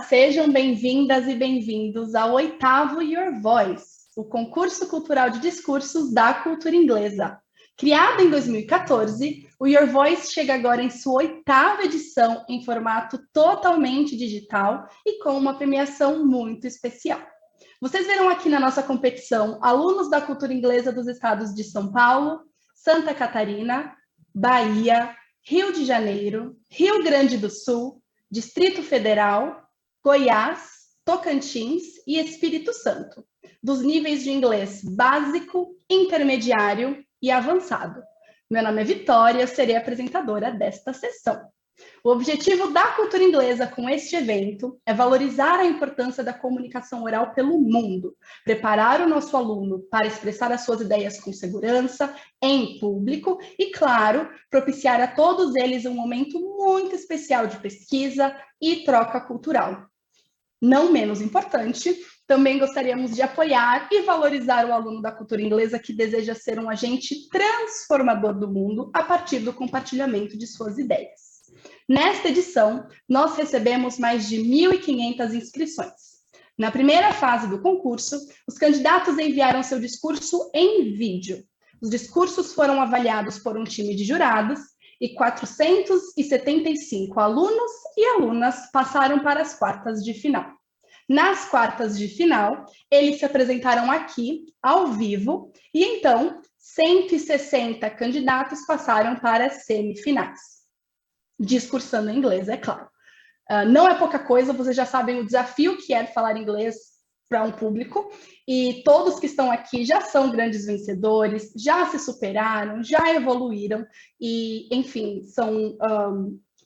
sejam bem-vindas e bem-vindos ao 8º Your Voice, o concurso cultural de discursos da Cultura Inglesa. Criado em 2014, o Your Voice chega agora em sua 8ª edição em formato totalmente digital e com uma premiação muito especial. Vocês verão aqui na nossa competição alunos da Cultura Inglesa dos estados de São Paulo, Santa Catarina, Bahia, Rio de Janeiro, Rio Grande do Sul, Distrito Federal, Goiás, Tocantins e Espírito Santo, dos níveis de inglês básico, intermediário e avançado. Meu nome é Vitória, serei apresentadora desta sessão. O objetivo da Cultura Inglesa com este evento é valorizar a importância da comunicação oral pelo mundo, preparar o nosso aluno para expressar as suas ideias com segurança, em público e, claro, propiciar a todos eles um momento muito especial de pesquisa e troca cultural. Não menos importante, também gostaríamos de apoiar e valorizar o aluno da Cultura Inglesa que deseja ser um agente transformador do mundo a partir do compartilhamento de suas ideias. Nesta edição, nós recebemos mais de 1.500 inscrições. Na primeira fase do concurso, os candidatos enviaram seu discurso em vídeo. Os discursos foram avaliados por um time de jurados e 475 alunos e alunas passaram para as quartas de final. Nas quartas de final, eles se apresentaram aqui, ao vivo, e então 160 candidatos passaram para as semifinais. Discursando em inglês, é claro. Não é pouca coisa, vocês já sabem o desafio que é falar inglês para um público, e todos que estão aqui já são grandes vencedores, já se superaram, já evoluíram, e, enfim, são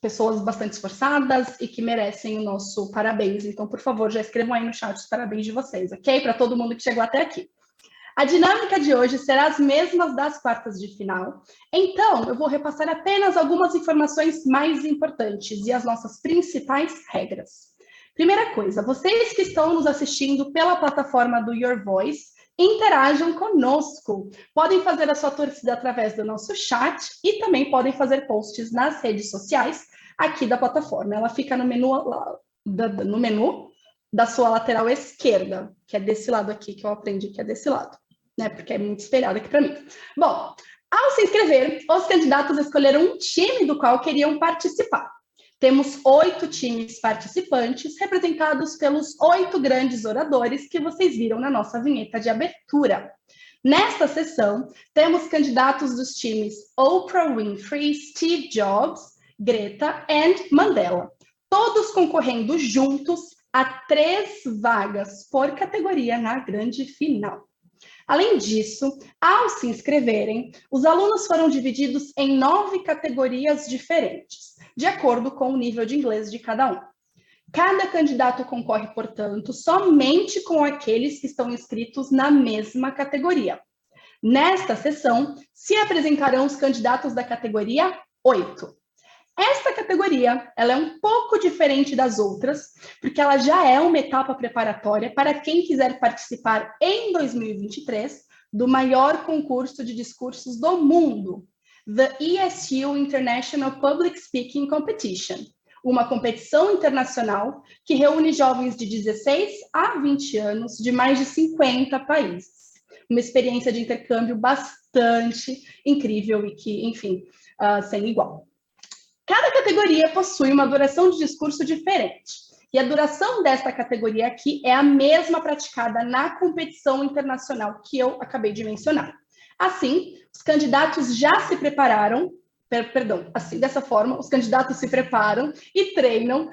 pessoas bastante esforçadas e que merecem o nosso parabéns. Então, por favor, já escrevam aí no chat os parabéns de vocês, ok? Para todo mundo que chegou até aqui. A dinâmica de hoje será as mesmas das quartas de final, então eu vou repassar apenas algumas informações mais importantes e as nossas principais regras. Primeira coisa, vocês que estão nos assistindo pela plataforma do Your Voice, interajam conosco. Podem fazer a sua torcida através do nosso chat e também podem fazer posts nas redes sociais aqui da plataforma. Ela fica no menu da sua lateral esquerda, que é desse lado aqui, que eu aprendi que é desse lado, né? Porque é muito espelhado aqui para mim. Bom, ao se inscrever, os candidatos escolheram um time do qual queriam participar. Temos 8 times participantes, representados pelos 8 grandes oradores que vocês viram na nossa vinheta de abertura. Nesta sessão, temos candidatos dos times Oprah Winfrey, Steve Jobs, Greta e Mandela, todos concorrendo juntos a 3 vagas por categoria na grande final. Além disso, ao se inscreverem, os alunos foram divididos em 9 categorias diferentes, de acordo com o nível de inglês de cada um. Cada candidato concorre, portanto, somente com aqueles que estão inscritos na mesma categoria. Nesta sessão, se apresentarão os candidatos da categoria 8. Esta categoria, ela é um pouco diferente das outras, porque ela já é uma etapa preparatória para quem quiser participar em 2023 do maior concurso de discursos do mundo, The ESU International Public Speaking Competition, uma competição internacional que reúne jovens de 16 a 20 anos de mais de 50 países. Uma experiência de intercâmbio bastante incrível e que, enfim, sem igual. Cada categoria possui uma duração de discurso diferente. E a duração desta categoria aqui é a mesma praticada na competição internacional que eu acabei de mencionar. Assim, os candidatos já se prepararam, dessa forma, os candidatos se preparam e treinam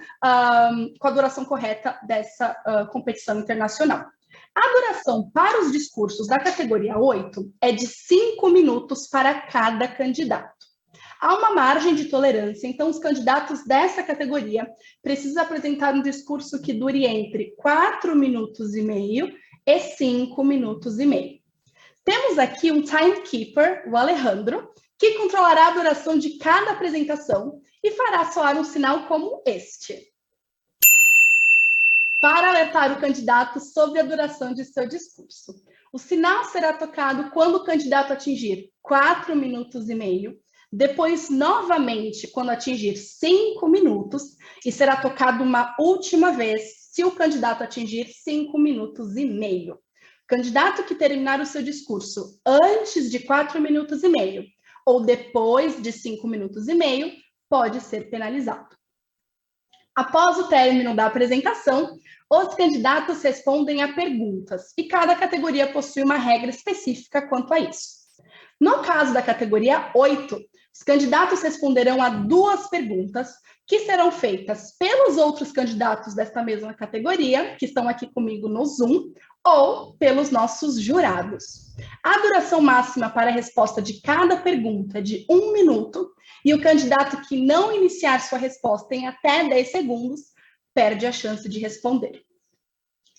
com a duração correta dessa competição internacional. A duração para os discursos da categoria 8 é de 5 minutos para cada candidato. Há uma margem de tolerância, então os candidatos dessa categoria precisam apresentar um discurso que dure entre 4 minutos e meio e 5 minutos e meio. Temos aqui um timekeeper, o Alejandro, que controlará a duração de cada apresentação e fará soar um sinal como este, para alertar o candidato sobre a duração de seu discurso. O sinal será tocado quando o candidato atingir 4 minutos e meio, depois novamente quando atingir 5 minutos e será tocado uma última vez se o candidato atingir 5 minutos e meio. O candidato que terminar o seu discurso antes de 4 minutos e meio ou depois de 5 minutos e meio pode ser penalizado. Após o término da apresentação, os candidatos respondem a perguntas e cada categoria possui uma regra específica quanto a isso. No caso da categoria 8, os candidatos responderão a 2 perguntas que serão feitas pelos outros candidatos desta mesma categoria, que estão aqui comigo no Zoom, ou pelos nossos jurados. A duração máxima para a resposta de cada pergunta é de 1 minuto, e o candidato que não iniciar sua resposta em até 10 segundos perde a chance de responder.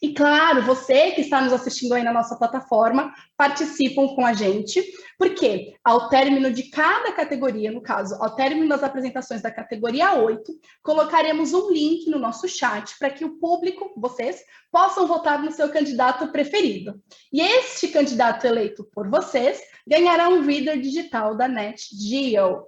E claro, você que está nos assistindo aí na nossa plataforma, participam com a gente, porque ao término de cada categoria, no caso, ao término das apresentações da categoria 8, colocaremos um link no nosso chat para que o público, vocês, possam votar no seu candidato preferido. E este candidato eleito por vocês ganhará um reader digital da NetGeo.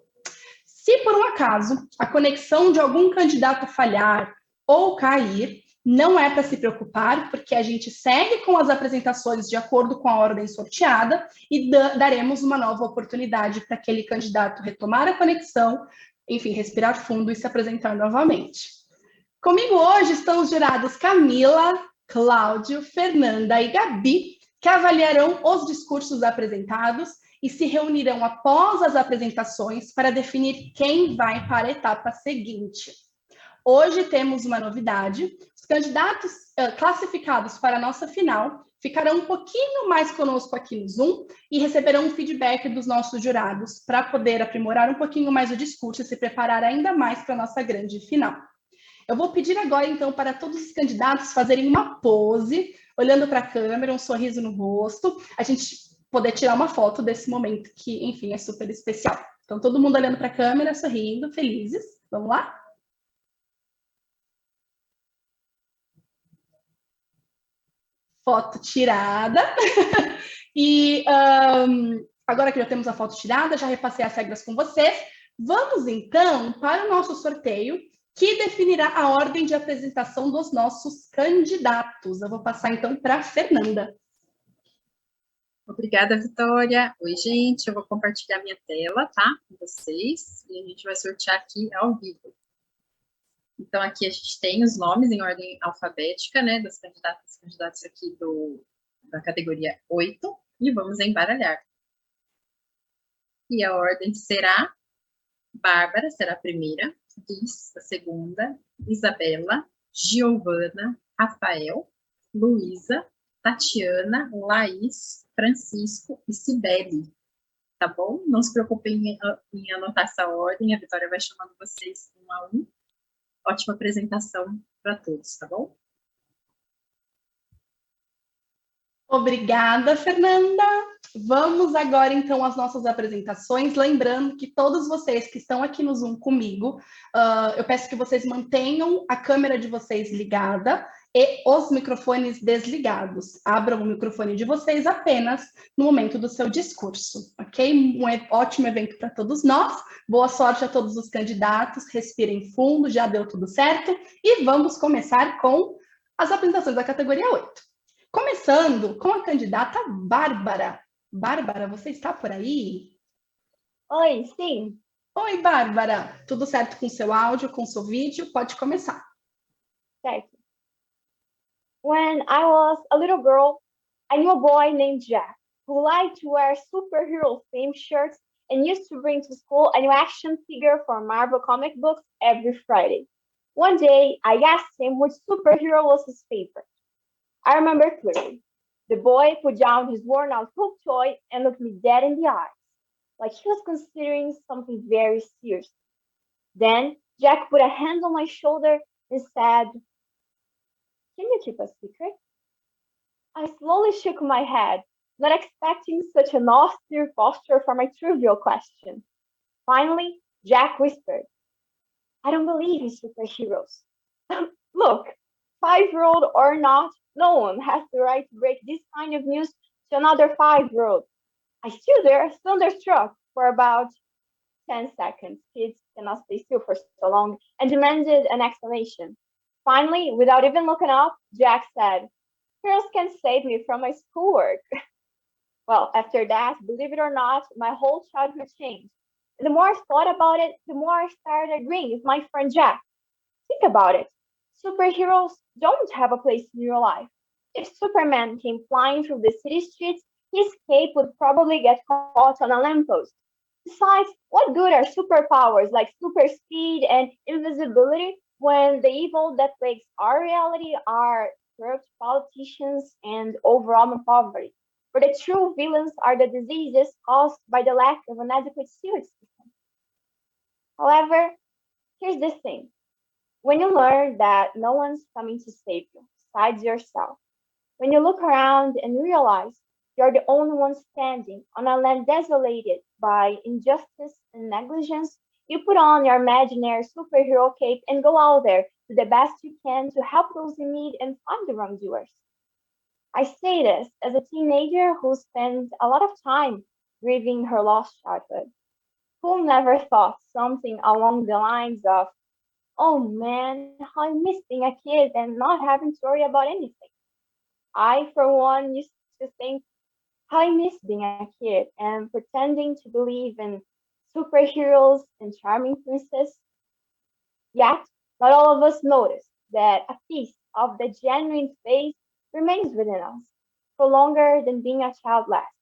Se por um acaso a conexão de algum candidato falhar ou cair, não é para se preocupar, porque a gente segue com as apresentações de acordo com a ordem sorteada e daremos uma nova oportunidade para aquele candidato retomar a conexão, enfim, respirar fundo e se apresentar novamente. Comigo hoje estão os jurados Camila, Cláudio, Fernanda e Gabi, que avaliarão os discursos apresentados e se reunirão após as apresentações para definir quem vai para a etapa seguinte. Hoje temos uma novidade. Os candidatos classificados para a nossa final ficarão um pouquinho mais conosco aqui no Zoom e receberão um feedback dos nossos jurados para poder aprimorar um pouquinho mais o discurso e se preparar ainda mais para a nossa grande final. Eu vou pedir agora, então, para todos os candidatos fazerem uma pose, olhando para a câmera, um sorriso no rosto, a gente poder tirar uma foto desse momento que, enfim, é super especial. Então, todo mundo olhando para a câmera, sorrindo, felizes. Vamos lá? Foto tirada. E agora que já temos a foto tirada, já repassei as regras com vocês. Vamos, então, para o nosso sorteio, que definirá a ordem de apresentação dos nossos candidatos. Eu vou passar, então, para a Fernanda. Obrigada, Vitória. Oi, gente. Eu vou compartilhar minha tela, tá? Com vocês. E a gente vai sortear aqui ao vivo. Então, aqui a gente tem os nomes em ordem alfabética, né, das candidatos aqui da categoria 8, e vamos embaralhar. E a ordem será: Bárbara será a primeira, Liz a segunda, Isabela, Giovana, Rafael, Luísa, Tatiana, Laís, Francisco e Cibele. Tá bom? Não se preocupem em anotar essa ordem, a Vitória vai chamando vocês um a um. Ótima apresentação para todos, tá bom? Obrigada, Fernanda. Vamos agora, então, às nossas apresentações. Lembrando que todos vocês que estão aqui no Zoom comigo, eu peço que vocês mantenham a câmera de vocês ligada e os microfones desligados. Abram o microfone de vocês apenas no momento do seu discurso, ok? Um ótimo evento para todos nós. Boa sorte a todos os candidatos. Respirem fundo, já deu tudo certo. E vamos começar com as apresentações da categoria 8. Começando com a candidata Bárbara. Bárbara, você está por aí? Oi, sim. Oi, Bárbara. Tudo certo com seu áudio, com seu vídeo? Pode começar. Certo. When I was a little girl, I knew a boy named Jack who liked to wear superhero-themed shirts and used to bring to school a new action figure for Marvel comic books every Friday. One day, I asked him which superhero was his favorite. I remember clearly. The boy put down his worn-out Hulk toy and looked me dead in the eyes, like he was considering something very serious. Then Jack put a hand on my shoulder and said, "Can you keep a secret?" I slowly shook my head, not expecting such an austere posture for my trivial question. Finally, Jack whispered, "I don't believe in superheroes." Look, 5-year-old or not, no one has the right to break this kind of news to another 5-year-old. I stood there, thunderstruck, for about 10 seconds. Kids cannot stay still for so long and demanded an explanation. Finally, without even looking up, Jack said, "Heroes can save me from my schoolwork." Well, after that, believe it or not, my whole childhood changed. And the more I thought about it, the more I started agreeing with my friend Jack. Think about it. Superheroes don't have a place in real life. If Superman came flying through the city streets, his cape would probably get caught on a lamppost. Besides, what good are superpowers like super speed and invisibility when the evil that plagues our reality are corrupt politicians and overall poverty? For the true villains are the diseases caused by the lack of an adequate sewage system. However, here's the thing. When you learn that no one's coming to save you besides yourself, when you look around and realize you're the only one standing on a land desolated by injustice and negligence, you put on your imaginary superhero cape and go out there to the best you can to help those in need and find the wrongdoers. I say this as a teenager who spent a lot of time grieving her lost childhood, who never thought something along the lines of, "Oh man, how I miss being a kid and not having to worry about anything." I, for one, used to think how I miss being a kid and pretending to believe in superheroes and charming princesses. Yet, not all of us notice that a piece of the genuine face remains within us for longer than being a child lasts.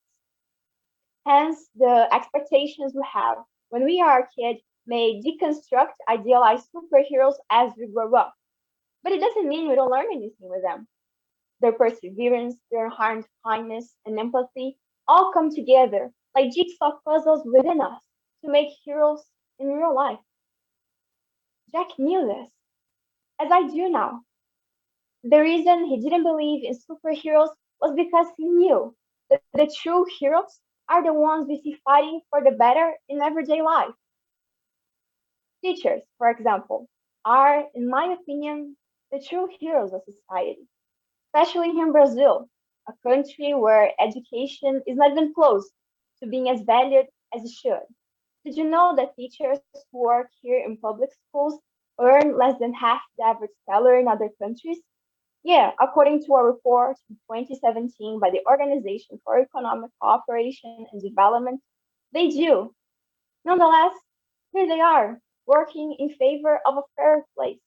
Hence, the expectations we have when we are a kid may deconstruct idealized superheroes as we grow up. But it doesn't mean we don't learn anything with them. Their perseverance, their hardened kindness, and empathy all come together like jigsaw puzzles within us to make heroes in real life. Jack knew this, as I do now. The reason he didn't believe in superheroes was because he knew that the true heroes are the ones we see fighting for the better in everyday life. Teachers, for example, are, in my opinion, the true heroes of society, especially here in Brazil, a country where education is not even close to being as valued as it should. Did you know that teachers who work here in public schools earn less than half the average salary in other countries? Yeah, according to a report in 2017 by the Organization for Economic Cooperation and Development, they do. Nonetheless, here they are, working in favor of a fair place,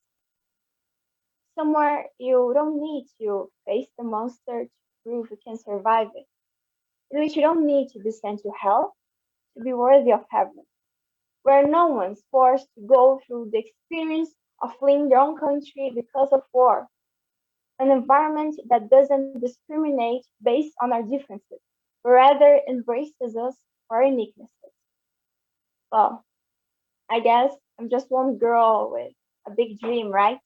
somewhere you don't need to face the monster to prove you can survive it, in which you don't need to be sent to hell to be worthy of heaven, where no one's forced to go through the experience of fleeing their own country because of war, an environment that doesn't discriminate based on our differences, but rather embraces us for our uniquenesses. Well, I guess I'm just one girl with a big dream, right?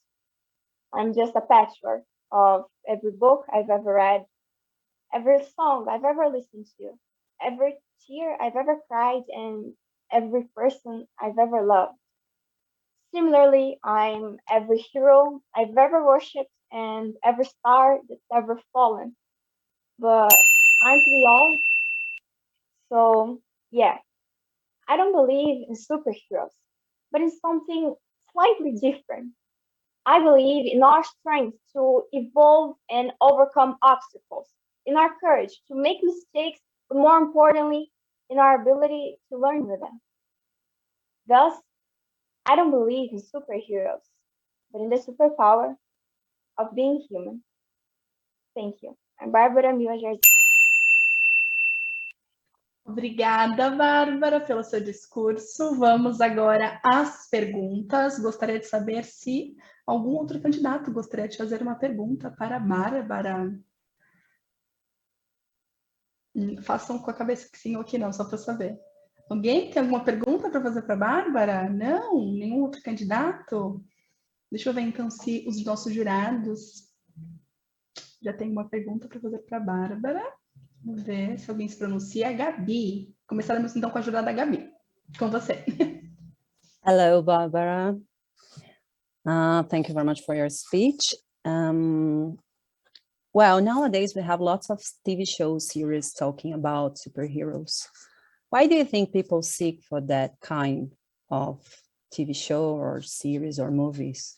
I'm just a patchwork of every book I've ever read, every song I've ever listened to, every tear I've ever cried, and every person I've ever loved. Similarly, I'm every hero I've ever worshipped and every star that's ever fallen. But aren't we all? So, yeah, I don't believe in superheroes, but in something slightly different. I believe in our strength to evolve and overcome obstacles, in our courage to make mistakes, but more importantly, in our ability to learn with them. Thus, I don't believe in superheroes, but in the superpower of being human. Thank you. I'm Bárbara Milajer. Obrigada, Bárbara, pelo seu discurso. Vamos agora às perguntas. Gostaria de saber se algum outro candidato gostaria de fazer uma pergunta para a Bárbara. Façam com a cabeça que sim ou que não, só para saber. Alguém tem alguma pergunta para fazer para a Bárbara? Não? Nenhum outro candidato? Deixa eu ver então se os nossos jurados já tem uma pergunta para fazer para a Bárbara. Vamos ver se alguém se pronuncia. Gabi. Começaremos então com a jurada Gabi. Com você. Hello, Barbara. Thank you very much for your speech. Well, nowadays we have lots of TV shows, series talking about superheroes. Why do you think people seek for that kind of TV show or series or movies?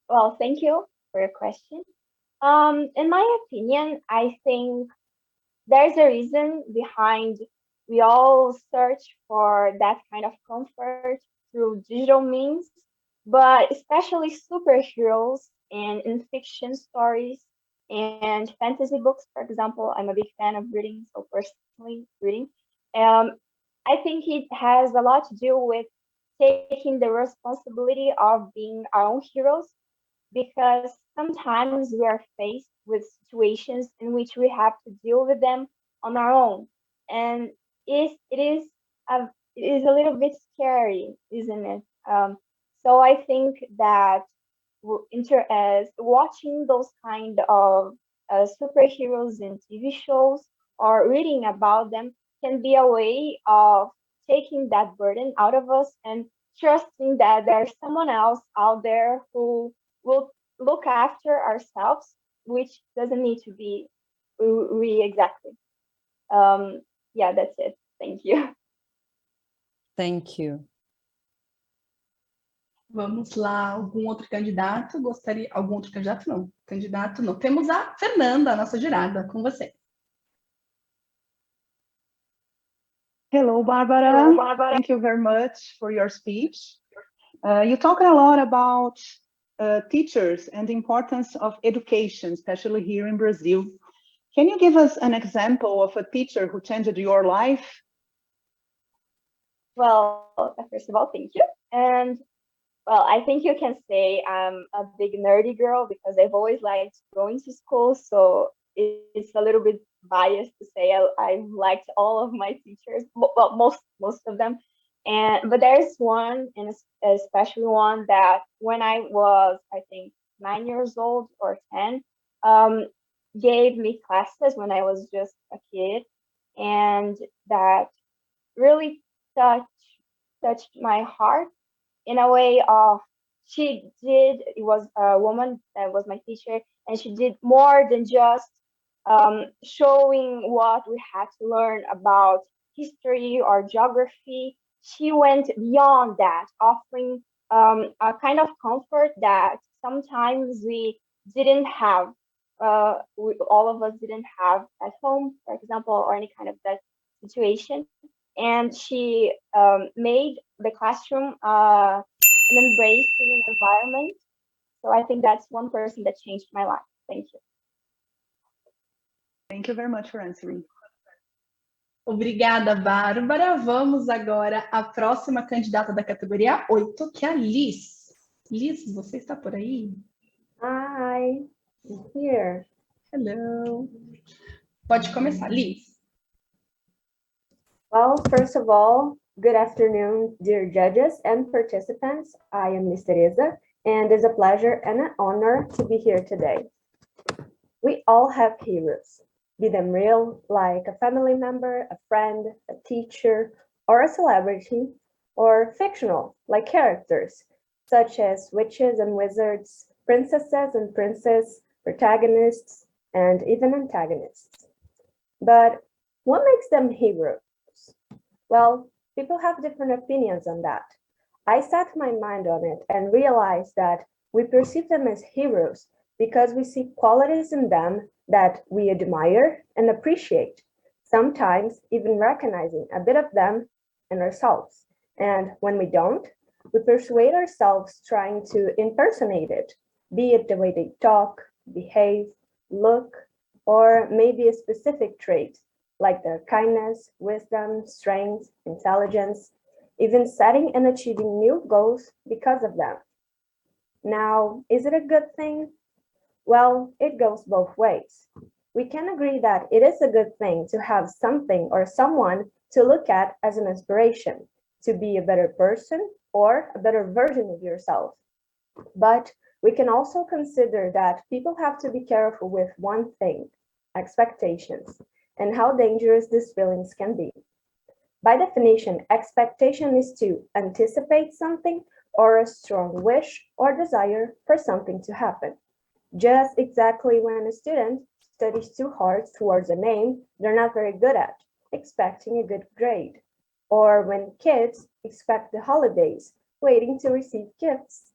Well, thank you for your question. In my opinion, I think there's a reason behind we all search for that kind of comfort through digital means, but especially superheroes and in fiction stories and fantasy books, for example. I'm a big fan of reading, so personally reading. Um, I think it has a lot to do with taking the responsibility of being our own heroes, because sometimes we are faced with situations in which we have to deal with them on our own, and it is a it is a little bit scary, isn't it? So I think that as watching those kind of superheroes in TV shows or reading about them can be a way of taking that burden out of us and trusting that there's someone else out there who will look after ourselves, which doesn't need to be we exactly. Yeah, that's it. Thank you. Thank you. Vamos lá, algum outro candidato gostaria? Algum outro candidato não? Candidato não. Temos a Fernanda, a nossa jurada, com você. Hello, Barbara. Thank you very much for your speech. You talked a lot about teachers and the importance of education, especially here in Brazil. Can you give us an example of a teacher who changed your life? Well, first of all, thank you. And well, I think you can say I'm a big nerdy girl because I've always liked going to school. So it's a little bit biased to say I liked all of my teachers, well, most of them. But there's one, and especially one that when I was, I think, 9 years old or 10, gave me classes when I was just a kid, and that really touched my heart in a way of it was a woman that was my teacher, and she did more than just showing what we had to learn about history or geography. She went beyond that, offering a kind of comfort that sometimes we didn't have. All of us didn't have at home, for example, or any kind of that situation. And she made the classroom an embracing environment. So I think that's one person that changed my life. Thank you. Thank you very much for answering. Obrigada, Bárbara. Vamos agora à próxima candidata da categoria 8, que é a Liz. Liz, você está por aí? Hi, I'm here. Hello. Pode começar, Liz. Well, first of all, good afternoon, dear judges and participants. I am Liz Teresa, and it's a pleasure and an honor to be here today. We all have heroes, be them real, like a family member, a friend, a teacher, or a celebrity, or fictional, like characters, such as witches and wizards, princesses and princes, protagonists, and even antagonists. But what makes them heroes? Well, people have different opinions on that. I set my mind on it and realized that we perceive them as heroes because we see qualities in them that we admire and appreciate, sometimes even recognizing a bit of them in ourselves. And when we don't, we persuade ourselves trying to impersonate it, be it the way they talk, behave, look, or maybe a specific trait like their kindness, wisdom, strength, intelligence, even setting and achieving new goals because of them. Now, is it a good thing? Well, it goes both ways. We can agree that it is a good thing to have something or someone to look at as an inspiration, to be a better person or a better version of yourself. But we can also consider that people have to be careful with one thing, expectations, and how dangerous these feelings can be. By definition, expectation is to anticipate something or a strong wish or desire for something to happen. Just exactly when a student studies too hard towards a name they're not very good at, expecting a good grade, or when kids expect the holidays, waiting to receive gifts.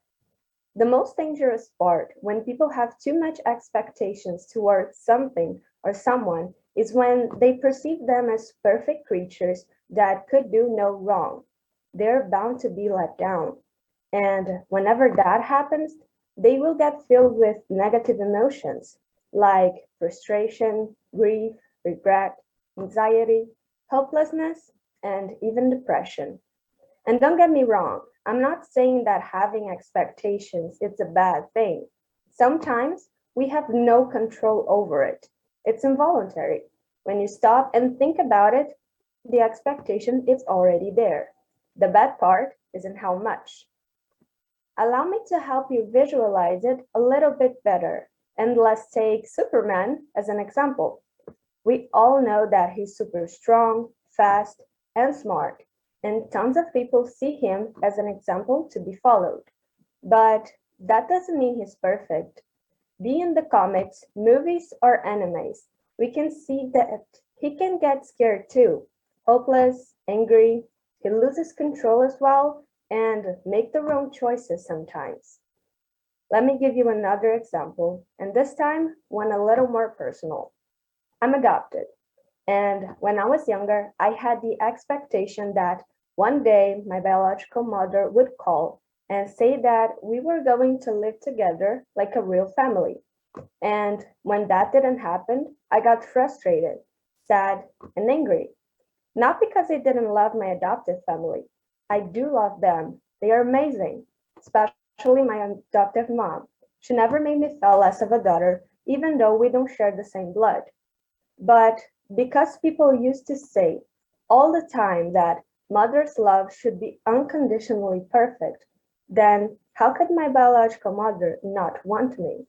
The most dangerous part, when people have too much expectations towards something or someone, is when they perceive them as perfect creatures that could do no wrong. They're bound to be let down. And whenever that happens, they will get filled with negative emotions like frustration, grief, regret, anxiety, helplessness, and even depression. And don't get me wrong, I'm not saying that having expectations is a bad thing. Sometimes we have no control over it. It's involuntary. When you stop and think about it, the expectation is already there. The bad part isn't how much. Allow me to help you visualize it a little bit better. And let's take Superman as an example. We all know that he's super strong, fast, and smart, and tons of people see him as an example to be followed. But that doesn't mean he's perfect. Be in the comics, movies, or animes, we can see that he can get scared too, hopeless, angry, he loses control as well, and make the wrong choices sometimes. Let me give you another example, and this time one a little more personal. I'm adopted, and when I was younger, I had the expectation that one day my biological mother would call and say that we were going to live together like a real family. And when that didn't happen, I got frustrated, sad, and angry. Not because I didn't love my adoptive family. I do love them. They are amazing, especially my adoptive mom. She never made me feel less of a daughter, even though we don't share the same blood. But because people used to say all the time that mother's love should be unconditionally perfect, then how could my biological mother not want me?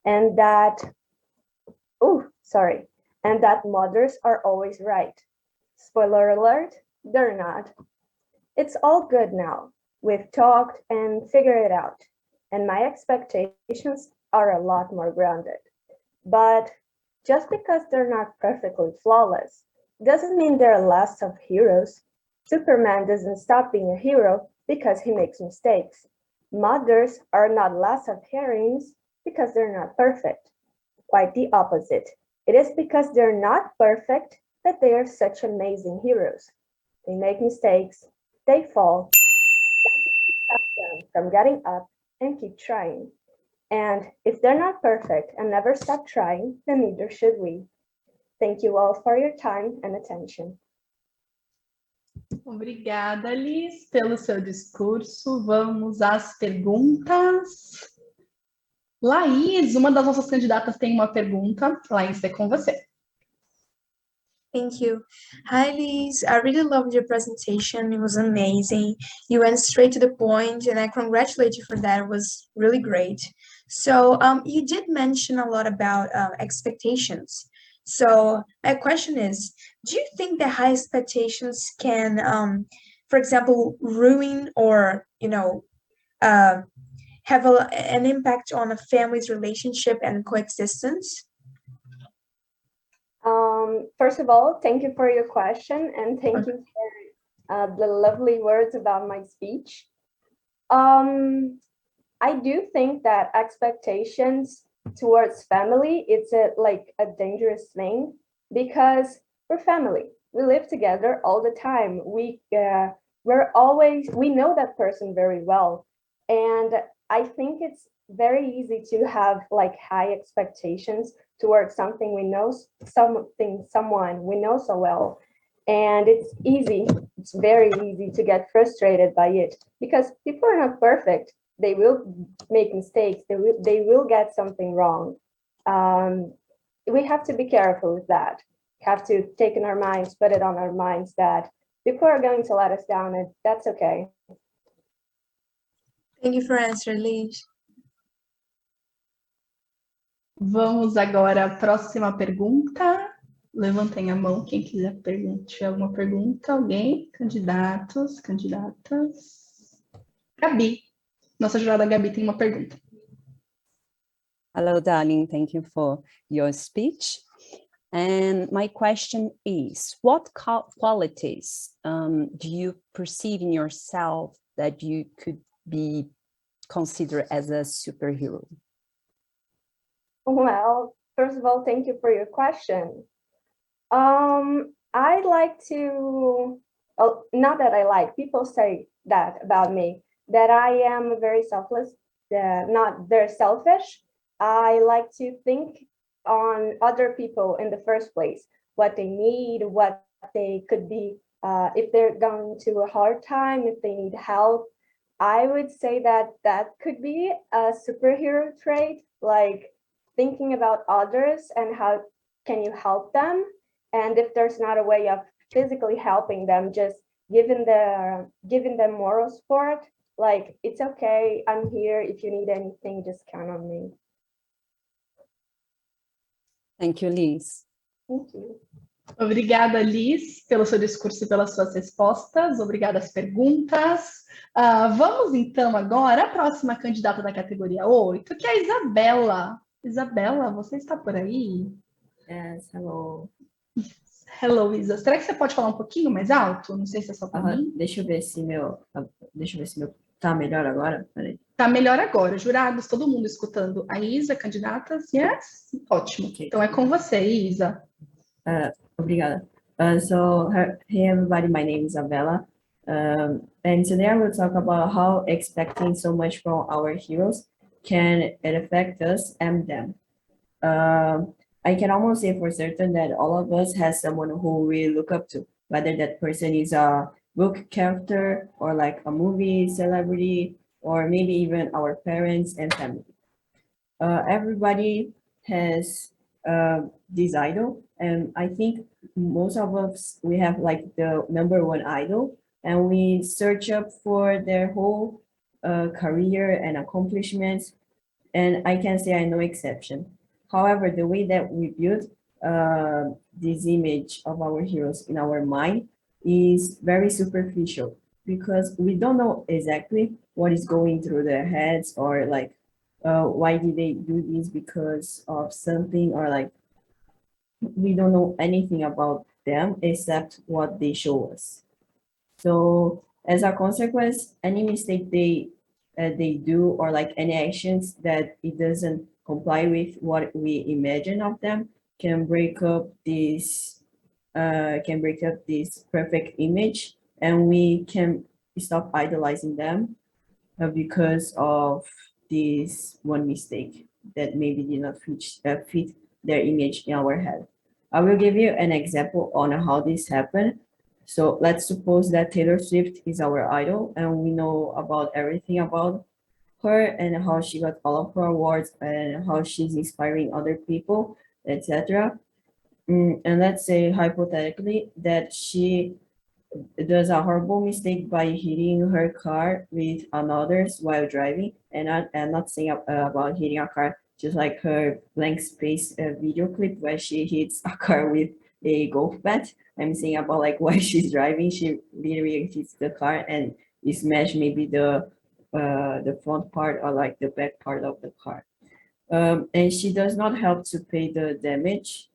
And that, and that mothers are always right. Spoiler alert, they're not. It's all good now. We've talked and figured it out, and my expectations are a lot more grounded. But just because they're not perfectly flawless doesn't mean they're less of heroes. Superman doesn't stop being a hero because he makes mistakes. Mothers are not less of heroines because they're not perfect. Quite the opposite. It is because they're not perfect that they are such amazing heroes. They make mistakes, they fall, stop them from getting up and keep trying. And if they're not perfect and never stop trying, then neither should we. Thank you all for your time and attention. Obrigada, Liz, pelo seu discurso. Vamos às perguntas. Laís, uma das nossas candidatas, tem uma pergunta. Laís, é com você. Thank you. Hi, Liz. I really loved your presentation. It was amazing. You went straight to the point, and I congratulate you for that. It was really great. So you did mention a lot about expectations. So my question is, do you think that high expectations can, for example, ruin or, have an impact on a family's relationship and coexistence? First of all, thank you for your question and thank you for the lovely words about my speech. I do think that expectations towards family, it's a dangerous thing because we're family. We live together all the time. We know that person very well. And I think it's very easy to have high expectations towards something we know, someone we know so well. And it's very easy to get frustrated by it because people are not perfect. They will make mistakes. They will get something wrong. We have to be careful with that. We have to take in our minds, put it on our minds that people are going to let us down, and that's okay. Thank you for answering, Liz. Vamos agora à próxima pergunta. Levantem a mão quem quiser tiver alguma pergunta. Alguém? Candidatos, candidatas. Gabi. Nossa jurada Gabi tem uma pergunta. Hello, darling. Thank you for your speech. And my question is, what qualities do you perceive in yourself that you could be considered as a superhero? Well, first of all, thank you for your question. I like to, not that I like, people say that about me, that I am very selfless, not very selfish. I like to think on other people in the first place, what they need, what they could be, if they're going to a hard time, if they need help. I would say that that could be a superhero trait, like thinking about others and how can you help them. And if there's not a way of physically helping them, just giving them moral support, like it's okay, I'm here, if you need anything, just count on me. Thank you, Liz. Thank you. Obrigada, Liz, pelo seu discurso e pelas suas respostas. Obrigada às perguntas. Vamos, então, agora à próxima candidata da categoria 8, que é a Isabela. Isabela, você está por aí? Yes, hello. Hello, Isa. Será que você pode falar um pouquinho mais alto? Não sei se é só para mim. Deixa eu ver se meu tá melhor agora. Peraí. Tá melhor agora. Jurados, todo mundo escutando a Isa, candidatas? Yes? Ótimo. Okay. Então é com você, Isa. Obrigada. Hey everybody, my name is Isabella. And today I will talk about how expecting so much from our heroes can it affect us and them. I can almost say for certain that all of us has someone who we look up to, whether that person is a book character or like a movie celebrity, or maybe even our parents and family. Everybody has this idol, and I think most of us, we have like the number one idol, and we search up for their whole career and accomplishments, and I can say I'm no exception. However, the way that we build this image of our heroes in our mind is very superficial, because we don't know exactly what is going through their heads, or like why did they do this because of something, or like we don't know anything about them except what they show us. So as a consequence, any mistake they do, or like any actions that it doesn't comply with what we imagine of them, can break up this perfect image, and we can stop idolizing them because of this one mistake that maybe did not fit their image in our head. I will give you an example on how this happened. So let's suppose that Taylor Swift is our idol, and we know about everything about her and how she got all of her awards and how she's inspiring other people, etc. And let's say hypothetically that she does a horrible mistake by hitting her car with another's while driving, and I'm not saying about hitting a car, just like her blank space video clip where she hits a car with a golf bat. I'm saying about like while she's driving, she literally hits the car and smash maybe the front part or like the back part of the car. And she does not help to pay the damage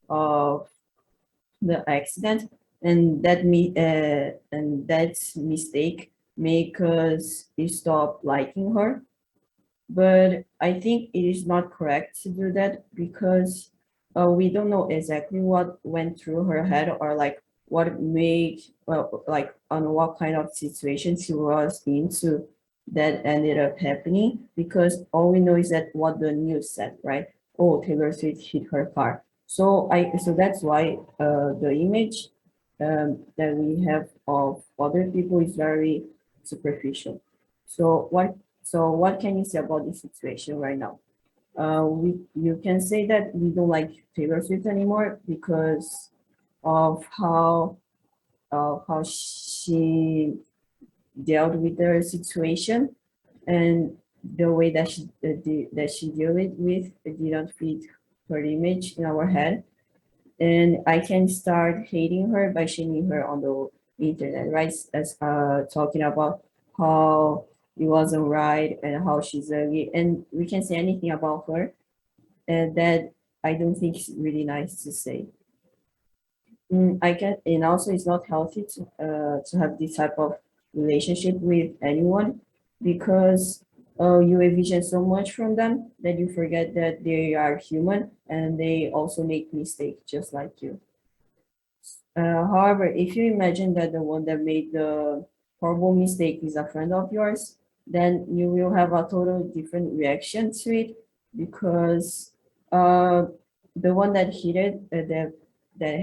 of the accident, and that mistake make us stop liking her. But I think it is not correct to do that, because we don't know exactly what went through her head, or like what made, well, like on what kind of situation she was into that ended up happening, because all we know is that what the news said, right? Oh, Taylor Swift hit her car. So that's why the image that we have of other people is very superficial. So what can you say about this situation right now? You can say that we don't like Taylor Swift anymore because of how she dealt with the situation, and the way that she dealt with it did not fit her image in our head. And I can start hating her by shaming her on the internet, right? As talking about how it wasn't right and how she's ugly, and we can say anything about her, and that I don't think it's really nice to say. And also it's not healthy to have this type of relationship with anyone, because you envision so much from them that you forget that they are human and they also make mistakes just like you. However, if you imagine that the one that made the horrible mistake is a friend of yours, then you will have a total different reaction to it, because the one that hit it, that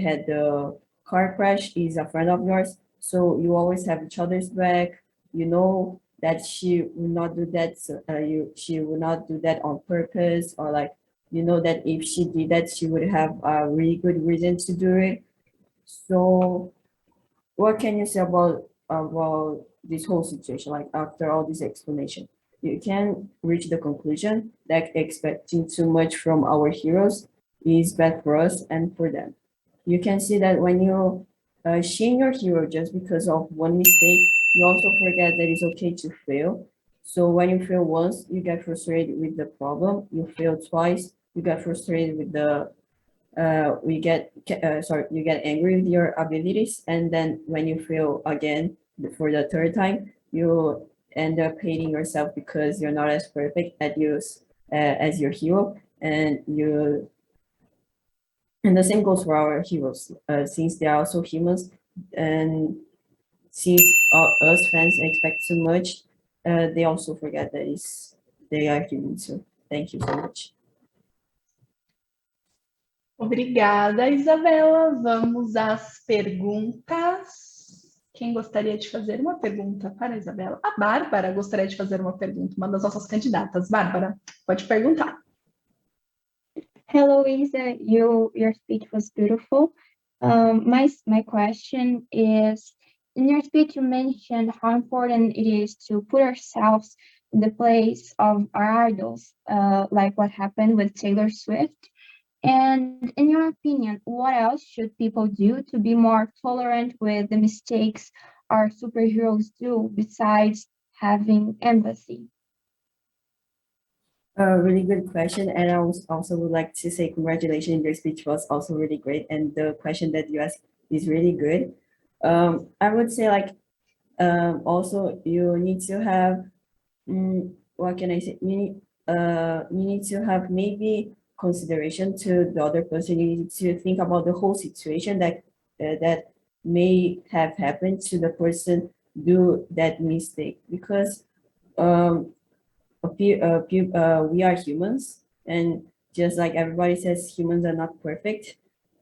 had the car crash is a friend of yours. So you always have each other's back. You know that she will not do that. She will not do that on purpose, or like, you know that if she did that, she would have a really good reason to do it. So what can you say about this whole situation? Like, after all this explanation, you can reach the conclusion that expecting too much from our heroes is bad for us and for them. You can see that when you shame your hero just because of one mistake, you also forget that it's okay to fail. So when you fail once, you get frustrated with the problem. You fail twice, you get frustrated with the you get angry with your abilities, and then when you fail again for the third time, you end up hating yourself because you're not as perfect at use as your hero, and the same goes for our heroes, since they are also humans, and since us fans expect too much, they also forget that they are human too. Thank you so much. Obrigada, Isabela. Vamos às perguntas. Quem gostaria de fazer uma pergunta para a Isabela? A Bárbara gostaria de fazer uma pergunta, uma das nossas candidatas. Bárbara, pode perguntar. Hello, Isa. Your speech was beautiful. My question is, in your speech, you mentioned how important it is to put ourselves in the place of our idols, like what happened with Taylor Swift. And in your opinion, what else should people do to be more tolerant with the mistakes our superheroes do besides having empathy? Really good question, and I also would like to say congratulations. Your speech was also really great, and the question that you asked is really good. I would say, like, also you need to have, what can I say? You need to have maybe consideration to the other person. You need to think about the whole situation that may have happened to the person do that mistake, because we are humans, and just like everybody says, humans are not perfect,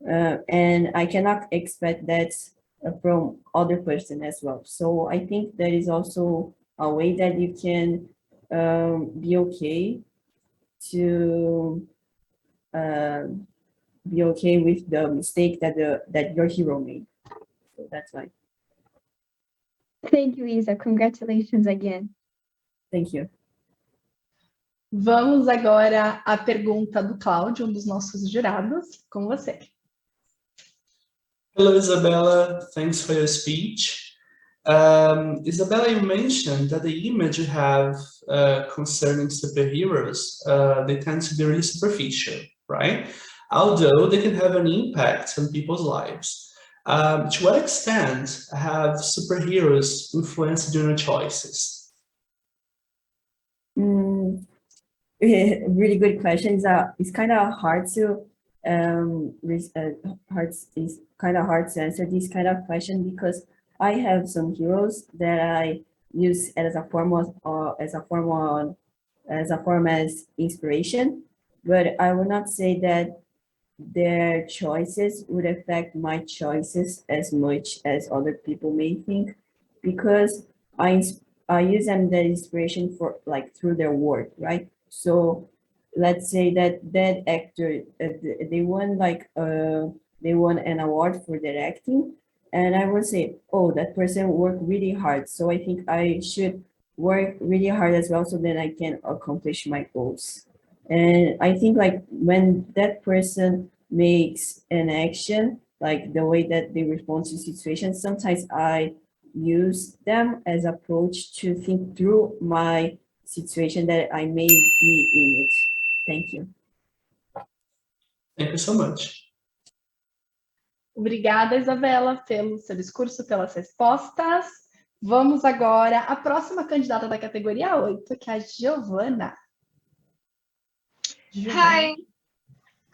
and I cannot expect that from other person as well. So I think there is also a way that you can be okay to be okay with the mistake that your hero made. So that's why. Thank you, Isa. Congratulations again. Thank you. Vamos agora à pergunta do Cláudio, um dos nossos jurados, com você. Hello, Isabella. Thanks for your speech. Isabella, you mentioned that the image you have concerning superheroes, they tend to be really superficial, right? Although they can have an impact on people's lives. To what extent have superheroes influenced your choices? Really good question. It's kind of hard to answer this kind of question, because I have some heroes that I use as a form as inspiration, but I will not say that their choices would affect my choices as much as other people may think, because I use them as inspiration for, like, through their work, right? So let's say that actor, they won an award for their acting, and I would say, oh, that person worked really hard, so I think I should work really hard as well, so then I can accomplish my goals. And I think, like, when that person makes an action, like the way that they respond to situations, sometimes I use them as approach to think through my situation that I may be in it. Thank you. Thank you so much. Obrigada, Isabela, pelo seu discurso, pelas respostas. Vamos agora à próxima candidata da categoria 8, que é a Giovana. Hi.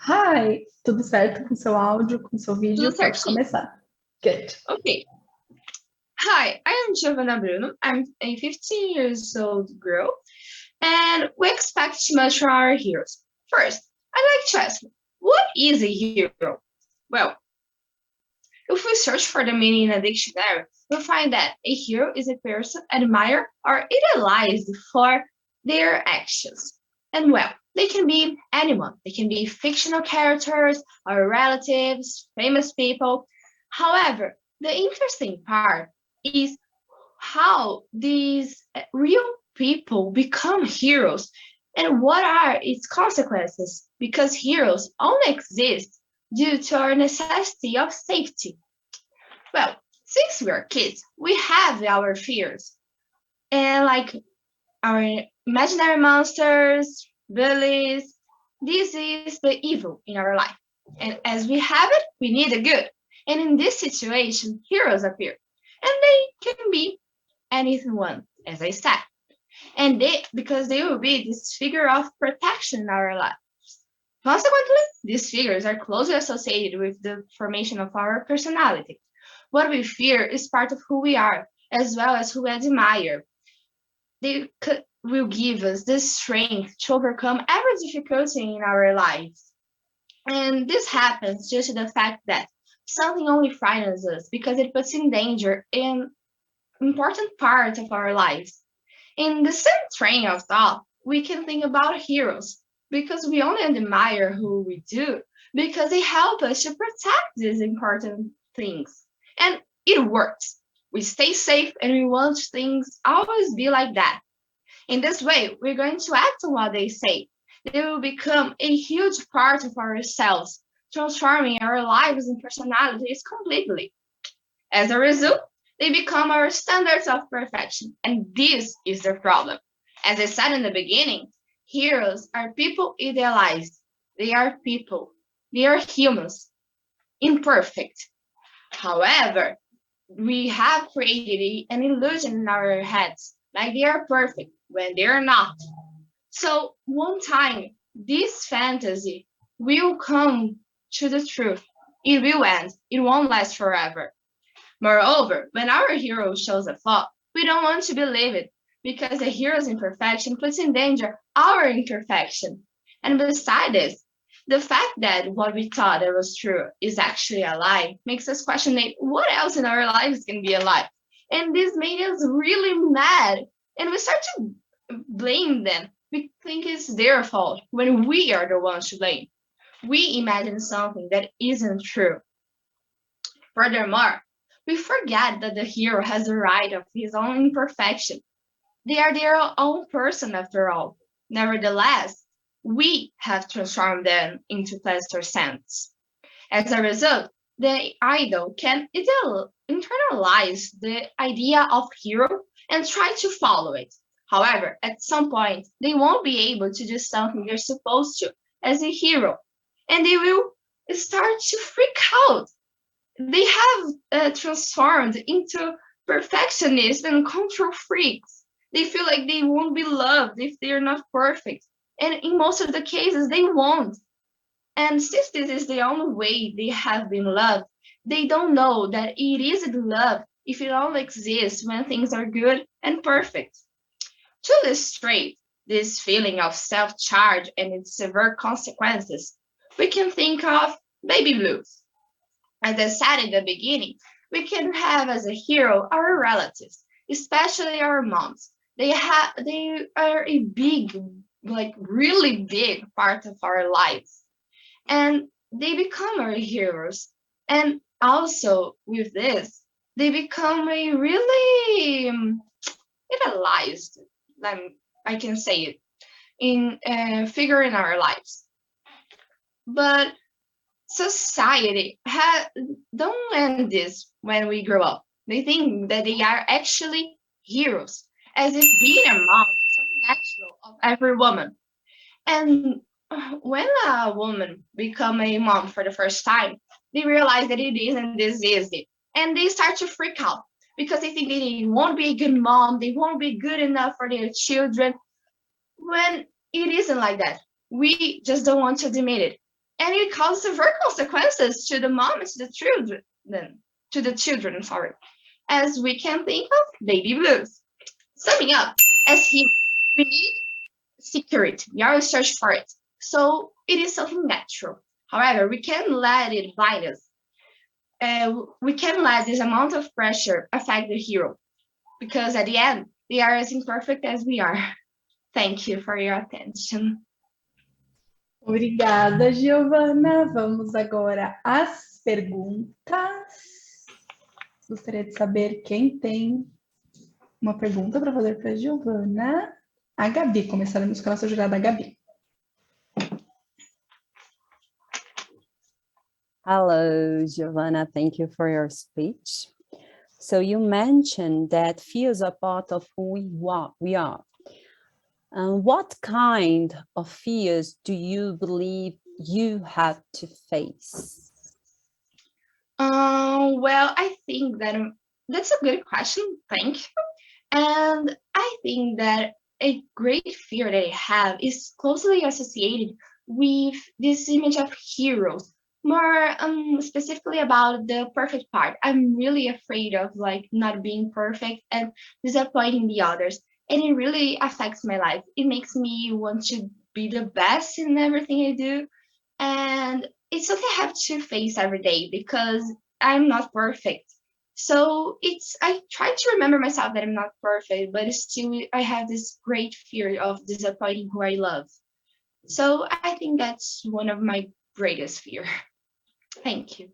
Hi, tudo certo com seu áudio, com seu vídeo? Tudo Pode certinho. começar. Good. Okay. Hi, I am Giovanna Bruno. I'm a 15 years old girl, and we expect much from our heroes. First, I'd like to ask, what is a hero? Well, if we search for the meaning in a dictionary, we'll find that a hero is a person admired or idealized for their actions. And well, they can be anyone. They can be fictional characters or relatives, famous people. However, the interesting part is how these real people become heroes and what are its consequences, because heroes only exist due to our necessity of safety. Well, since we are kids, we have our fears, and like our imaginary monsters, bullies, this is the evil in our life. And as we have it, we need the good. And in this situation, heroes appear. And they can be anyone, as I said. And because they will be this figure of protection in our lives. Consequently, these figures are closely associated with the formation of our personality. What we fear is part of who we are, as well as who we admire. They will give us the strength to overcome every difficulty in our lives. And this happens due to the fact that something only frightens us because it puts in danger an important part of our lives. In the same train of thought, we can think about heroes, because we only admire who we do, because they help us to protect these important things. And it works. We stay safe and we want things always be like that. In this way, we're going to act on what they say. They will become a huge part of ourselves, transforming our lives and personalities completely. As a result, they become our standards of perfection. And this is the problem. As I said in the beginning, heroes are people idealized. They are people. They are humans. Imperfect. However, we have created an illusion in our heads, like they are perfect when they are not. So one time, this fantasy will come to the truth. It will end. It won't last forever. Moreover, when our hero shows a flaw, we don't want to believe it, because the hero's imperfection puts in danger our imperfection. And besides this, the fact that what we thought that was true is actually a lie makes us question what else in our lives can be a lie. And this made us really mad. And we start to blame them. We think it's their fault when we are the ones to blame. We imagine something that isn't true. Furthermore, we forget that the hero has a right of his own imperfection. They are their own person after all. Nevertheless, we have transformed them into plaster saints. As a result, the idol can internalize the idea of hero and try to follow it. However, at some point, they won't be able to do something they're supposed to as a hero, and they will start to freak out. They have transformed into perfectionists and control freaks. They feel like they won't be loved if they're not perfect. And in most of the cases, they won't. And since this is the only way they have been loved, they don't know that it isn't love if it only exists when things are good and perfect. To illustrate this feeling of self-charge and its severe consequences, we can think of baby blues. As I said in the beginning, we can have as a hero our relatives, especially our moms. They are a big, like really big part of our lives. And they become our heroes. And also with this, they become a really idealized, I can say it, in figure in our lives. But society don't end this when we grow up. They think that they are actually heroes, as if being a mom is something natural of every woman. And when a woman become a mom for the first time, they realize that it isn't this easy, and they start to freak out because they think they won't be a good mom, they won't be good enough for their children. When it isn't like that, we just don't want to admit it, and it causes severe consequences to the mom and to the children. Sorry, as we can think of baby blues. Summing up, as he, we need security. We are search for it. So it is something natural. However, we can't let it blind us. We can't let this amount of pressure affect the hero, because at the end, they are as imperfect as we are. Thank you for your attention. Obrigada, Giovana. Vamos agora às perguntas. Gostaria de saber quem tem uma pergunta para fazer para a Giovana. A Gabi, começaremos com a nossa jurada, Gabi. Hello, Giovanna. Thank you for your speech. So you mentioned that fears are part of who we are. What kind of fears do you believe you have to face? Well, I think that that's a good question. Thank you. And I think that a great fear that I have is closely associated with this image of heroes, more specifically about the perfect part. I'm really afraid of like not being perfect and disappointing the others, and it really affects my life. It makes me want to be the best in everything I do, and it's something I have to face every day because I'm not perfect. So I try to remember myself that I'm not perfect, but still I have this great fear of disappointing who I love. So I think that's one of my greatest fear. Thank you.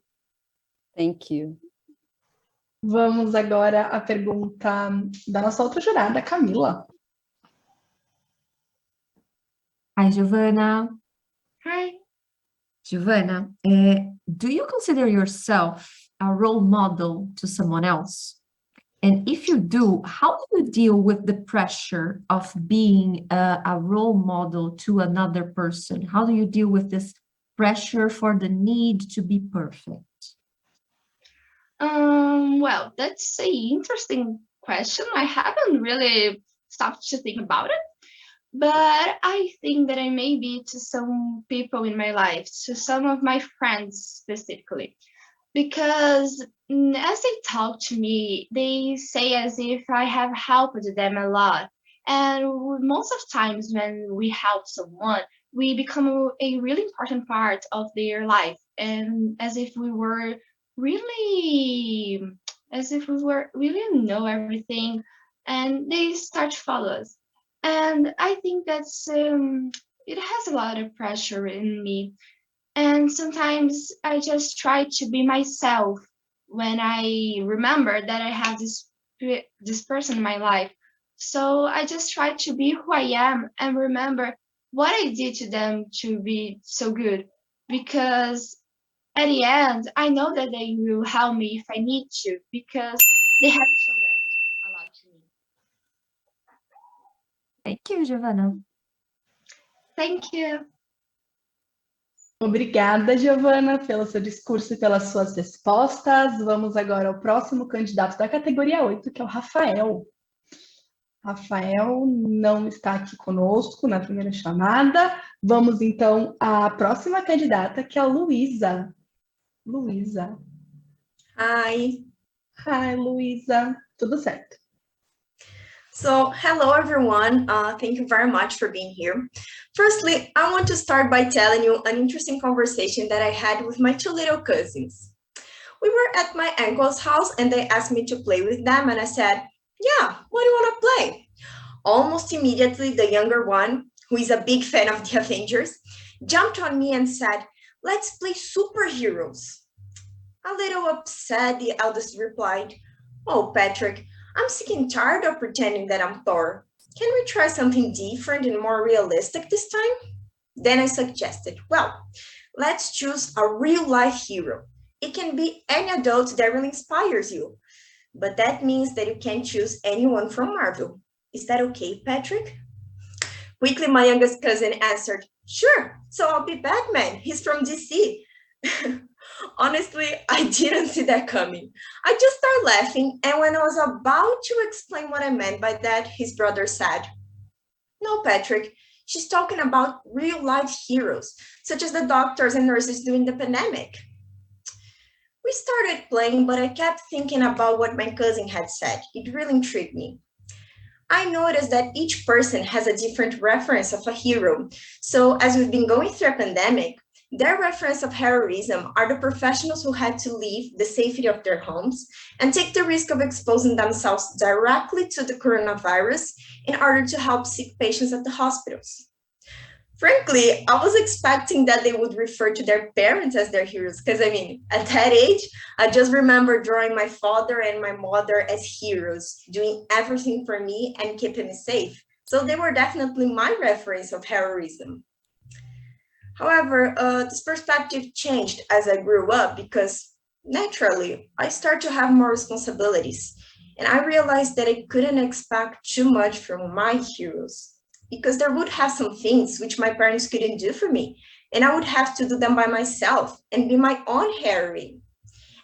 Thank you. Vamos agora à pergunta da nossa outra jurada, Camila. Hi, Giovanna. Hi. Giovanna, do you consider yourself a role model to someone else? And if you do, how do you deal with the pressure of being a role model to another person? How do you deal with this pressure for the need to be perfect? Well, that's an interesting question. I haven't really stopped to think about it, but I think that I may be to some people in my life, to some of my friends specifically, because as they talk to me, they say as if I have helped them a lot. And most of times when we help someone, we become a really important part of their life, and as if we really know everything, and they start to follow us. And I think that's it has a lot of pressure in me, and sometimes I just try to be myself when I remember that I have this person in my life. So I just try to be who I am and remember what I did to them to be so good, because at the end, I know that they will help me if I need to, because they have shown that a lot to me. Thank you, Giovanna. Thank you. Obrigada, Giovana, pelo seu discurso e pelas suas respostas. Vamos agora ao próximo candidato da categoria 8, que é o Rafael. Rafael não está aqui conosco na primeira chamada. Vamos, então, à próxima candidata, que é a Luísa. Luísa. Hi. Hi, Luísa. Tudo certo. So, hello everyone. Thank you very much for being here. Firstly, I want to start by telling you an interesting conversation that I had with my two little cousins. We were at my uncle's house and they asked me to play with them, and I said, yeah, what do you want to play? Almost immediately, the younger one, who is a big fan of the Avengers, jumped on me and said, let's play superheroes. A little upset, the eldest replied, oh, Patrick, I'm sick and tired of pretending that I'm Thor. Can we try something different and more realistic this time? Then I suggested, well, let's choose a real-life hero. It can be any adult that really inspires you. But that means that you can't choose anyone from Marvel. Is that okay, Patrick? Quickly, my youngest cousin answered, Sure, so I'll be Batman. He's from DC. Honestly, I didn't see that coming. I just started laughing, and when I was about to explain what I meant by that, his brother said, "No, Patrick, she's talking about real-life heroes, such as the doctors and nurses during the pandemic." We started playing, but I kept thinking about what my cousin had said. It really intrigued me. I noticed that each person has a different reference of a hero. So as we've been going through a pandemic, their reference of heroism are the professionals who had to leave the safety of their homes and take the risk of exposing themselves directly to the coronavirus in order to help sick patients at the hospitals. Frankly, I was expecting that they would refer to their parents as their heroes, because I mean, at that age, I just remember drawing my father and my mother as heroes, doing everything for me and keeping me safe. So they were definitely my reference of heroism. However, this perspective changed as I grew up because naturally, I started to have more responsibilities. And I realized that I couldn't expect too much from my heroes, because there would have some things which my parents couldn't do for me, and I would have to do them by myself and be my own heroine.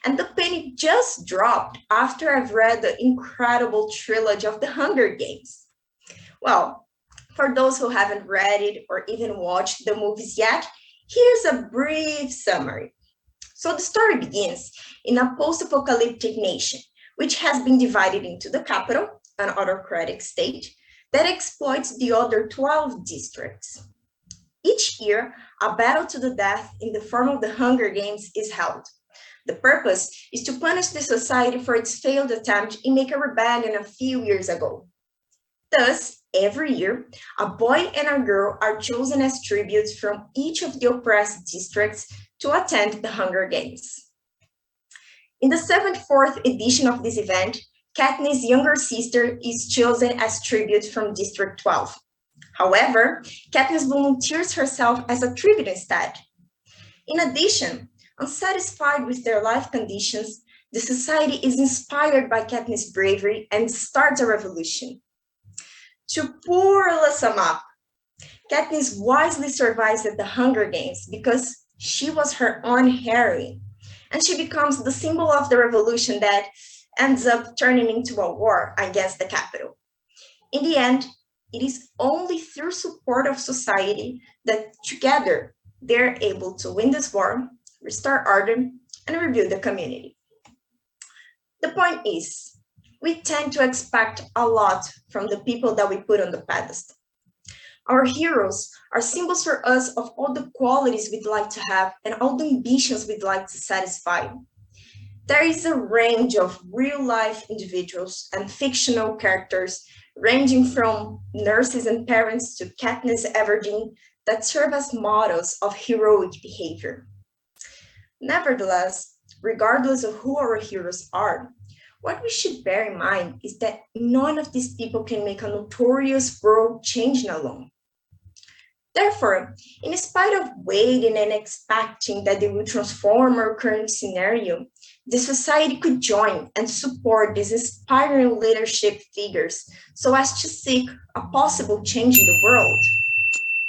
And the penny just dropped after I've read the incredible trilogy of the Hunger Games. Well, for those who haven't read it or even watched the movies yet, here's a brief summary. So the story begins in a post-apocalyptic nation, which has been divided into the capital, an autocratic state, that exploits the other 12 districts. Each year, a battle to the death in the form of the Hunger Games is held. The purpose is to punish the society for its failed attempt in making a rebellion a few years ago. Thus, every year, a boy and a girl are chosen as tributes from each of the oppressed districts to attend the Hunger Games. In the 74th edition of this event, Katniss' younger sister is chosen as tribute from District 12. However, Katniss volunteers herself as a tribute instead. In addition, unsatisfied with their life conditions, the society is inspired by Katniss' bravery and starts a revolution. To poor sum up, Katniss wisely survives at the Hunger Games because she was her own heroine, and she becomes the symbol of the revolution that ends up turning into a war against the capital. In the end, it is only through support of society that together they're able to win this war, restore order, and rebuild the community. The point is, we tend to expect a lot from the people that we put on the pedestal. Our heroes are symbols for us of all the qualities we'd like to have and all the ambitions we'd like to satisfy. There is a range of real-life individuals and fictional characters, ranging from nurses and parents to Katniss Everdeen, that serve as models of heroic behavior. Nevertheless, regardless of who our heroes are, what we should bear in mind is that none of these people can make a notorious world changing alone. Therefore, in spite of waiting and expecting that they will transform our current scenario, the society could join and support these inspiring leadership figures so as to seek a possible change in the world.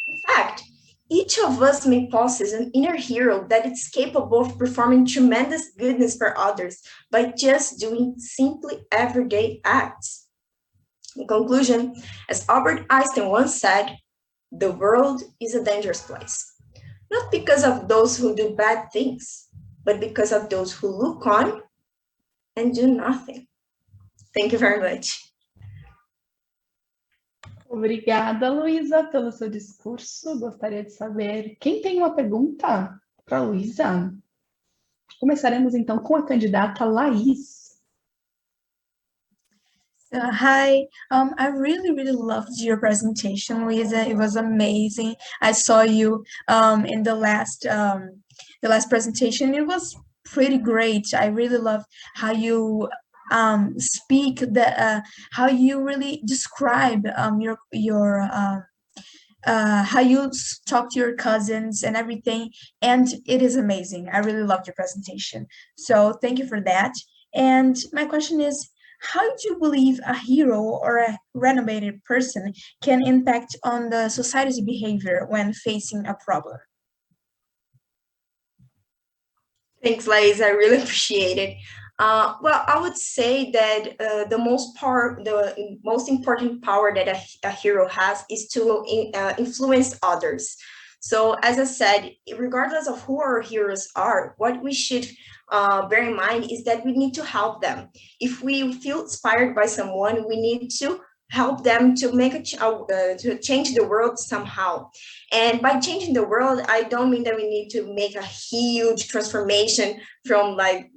In fact, each of us may possess an inner hero that is capable of performing tremendous goodness for others by just doing simply everyday acts. In conclusion, as Albert Einstein once said, the world is a dangerous place, not because of those who do bad things, but because of those who look on and do nothing. Thank you very much. Obrigada, Luísa, pelo seu discurso. Gostaria de saber quem tem uma pergunta para a Luísa. Começaremos então com a candidata Laís. Hi, I really loved your presentation, Luisa. It was amazing. I saw you in the last presentation. It was pretty great. I really loved how you speak, how you really describe your how you talk to your cousins and everything, and it is amazing. I really loved your presentation. So thank you for that. And my question is, how do you believe a hero or a renovated person can impact on the society's behavior when facing a problem? Thanks, Laís. I really appreciate it. Well, I would say that the most important power that a hero has is to influence others. So, as I said, regardless of who our heroes are, what we should bear in mind is that we need to help them. If we feel inspired by someone, we need to help them to make to change the world somehow. And by changing the world, I don't mean that we need to make a huge transformation from like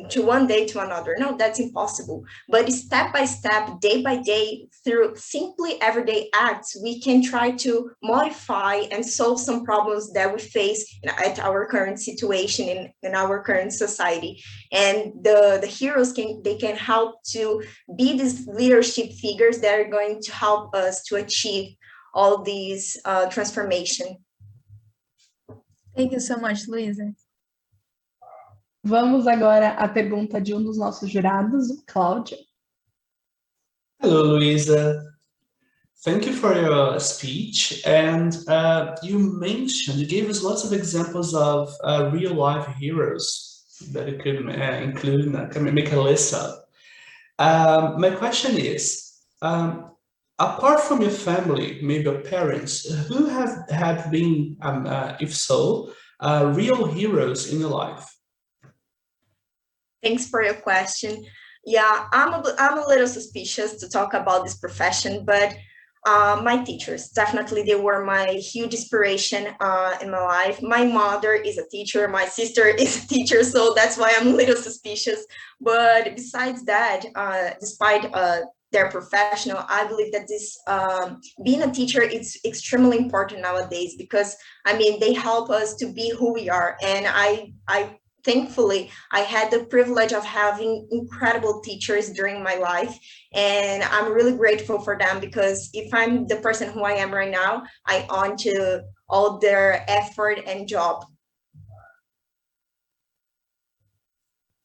to one day to another. No, that's impossible. But step by step, day by day, through simply everyday acts, we can try to modify and solve some problems that we face at our current situation in our current society. And the heroes can help to be these leadership figures that are going to help us to achieve all these transformation. Thank you so much, Luisa. Vamos agora à pergunta de dos nossos jurados, o Cláudio. Hello, Luisa. Thank you for your speech. And you gave us lots of examples of real life heroes that you could include, make a list of. My question is, apart from your family, maybe your parents, who have been, if so, real heroes in your life? Thanks for your question. Yeah, I'm a little suspicious to talk about this profession, but my teachers, definitely they were my huge inspiration in my life. My mother is a teacher, my sister is a teacher, so that's why I'm a little suspicious. But besides that, despite they're professional, I believe that this being a teacher is extremely important nowadays, because I mean they help us to be who we are. And I thankfully, I had the privilege of having incredible teachers during my life, and I'm really grateful for them, because if I'm the person who I am right now, I owe to all their effort and job.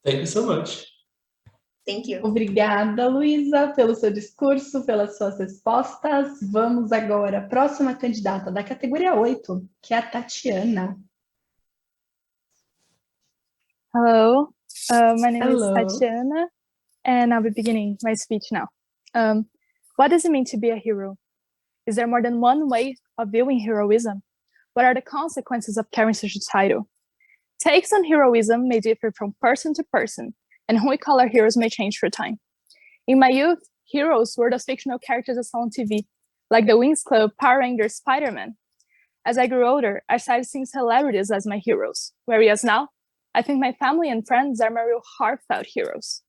Thank you so much. Thank you. Obrigada, Luisa, pelo seu discurso, pelas suas respostas. Vamos agora à próxima candidata da categoria 8, que é a Tatiana. Hello, my name is Tatiana, and I'll be beginning my speech now. What does it mean to be a hero? Is there more than one way of viewing heroism? What are the consequences of carrying such a title? Takes on heroism may differ from person to person, and who we call our heroes may change through time. In my youth, heroes were those fictional characters I saw on TV, like the Winx Club, Power Rangers, Spider-Man. As I grew older, I started seeing celebrities as my heroes, whereas now, I think my family and friends are my real heartfelt heroes.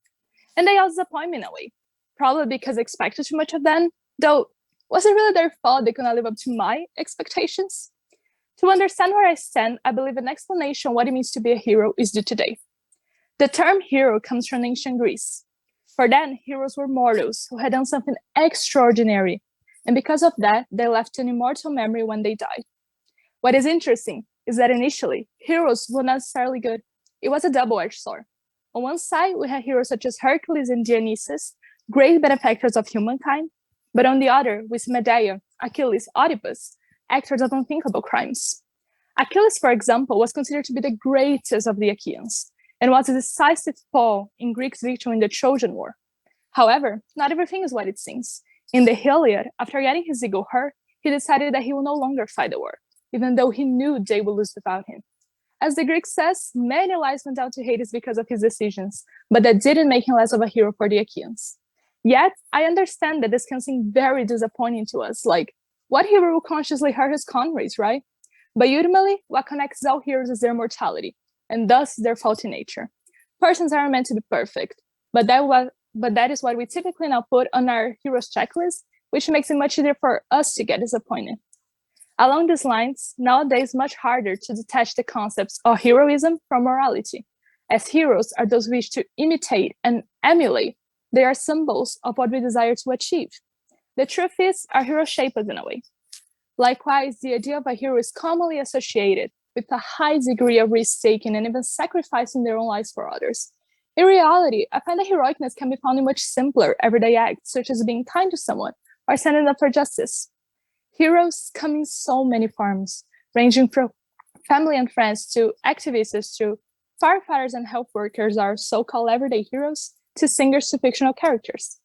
And they all disappoint me in a way, probably because I expected too much of them, though was it really their fault they could not live up to my expectations? To understand where I stand, I believe an explanation of what it means to be a hero is due today. The term hero comes from ancient Greece. For then, heroes were mortals who had done something extraordinary, and because of that, they left an immortal memory when they died. What is interesting is that initially, heroes were not necessarily good. It was a double-edged sword. On one side, we had heroes such as Hercules and Dionysus, great benefactors of humankind, but on the other, we see Medea, Achilles, Oedipus, actors of unthinkable crimes. Achilles, for example, was considered to be the greatest of the Achaeans, and was a decisive fall in Greeks' victory in the Trojan War. However, not everything is what it seems. In the Iliad, after getting his ego hurt, he decided that he will no longer fight the war, even though he knew they would lose without him. As the Greek says, many lives went down to Hades because of his decisions, but that didn't make him less of a hero for the Achaeans. Yet, I understand that this can seem very disappointing to us, like, what hero will consciously hurt his comrades, right? But ultimately, what connects all heroes is their mortality, and thus their faulty nature. Persons aren't meant to be perfect, but that is what we typically now put on our heroes checklist, which makes it much easier for us to get disappointed. Along these lines, nowadays it's much harder to detach the concepts of heroism from morality, as heroes are those we wish to imitate and emulate. They are symbols of what we desire to achieve. The truth is, our heroes shape us in a way. Likewise, the idea of a hero is commonly associated with a high degree of risk-taking and even sacrificing their own lives for others. In reality, I find that heroicness can be found in much simpler everyday acts, such as being kind to someone or standing up for justice. Heroes come in so many forms, ranging from family and friends to activists to firefighters and health workers are so-called everyday heroes to singers to fictional characters.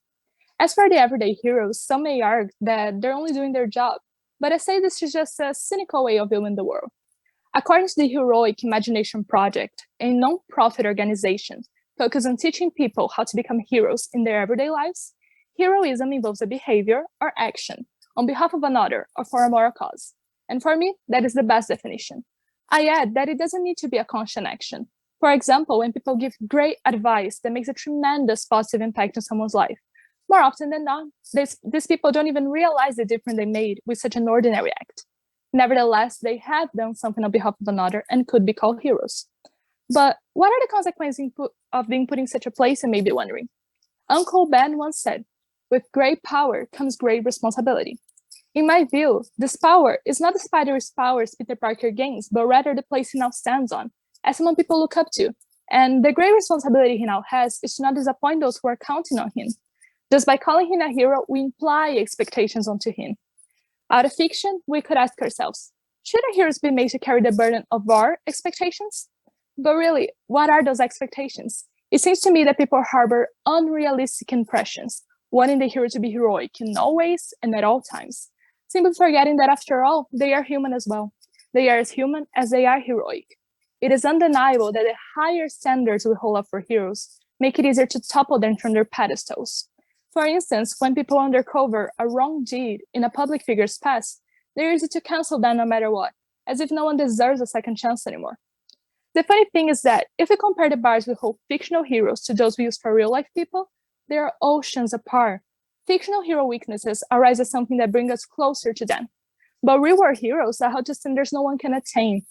As for the everyday heroes, some may argue that they're only doing their job, but I say this is just a cynical way of viewing the world. According to the Heroic Imagination Project, a non-profit organization focused on teaching people how to become heroes in their everyday lives, heroism involves a behavior or action on behalf of another or for a moral cause. And for me, that is the best definition. I add that it doesn't need to be a conscious action. For example, when people give great advice that makes a tremendous positive impact on someone's life, more often than not, these people don't even realize the difference they made with such an ordinary act. Nevertheless, they have done something on behalf of another and could be called heroes. But what are the consequences of being put in such a place, you may be wondering? Uncle Ben once said, with great power comes great responsibility. In my view, this power is not the spider's powers Peter Parker gains, but rather the place he now stands on, as someone people look up to. And the great responsibility he now has is to not disappoint those who are counting on him. Just by calling him a hero, we imply expectations onto him. Out of fiction, we could ask ourselves, should our heroes be made to carry the burden of our expectations? But really, what are those expectations? It seems to me that people harbor unrealistic impressions, wanting the hero to be heroic in all ways and at all times, simply forgetting that after all, they are human as well. They are as human as they are heroic. It is undeniable that the higher standards we hold up for heroes make it easier to topple them from their pedestals. For instance, when people undercover a wrong deed in a public figure's past, they're easy to cancel them no matter what, as if no one deserves a second chance anymore. The funny thing is that if we compare the bars we hold fictional heroes to those we use for real-life people, they are oceans apart. Fictional hero weaknesses arise as something that brings us closer to them. But real-world heroes are held to standards no one can attain.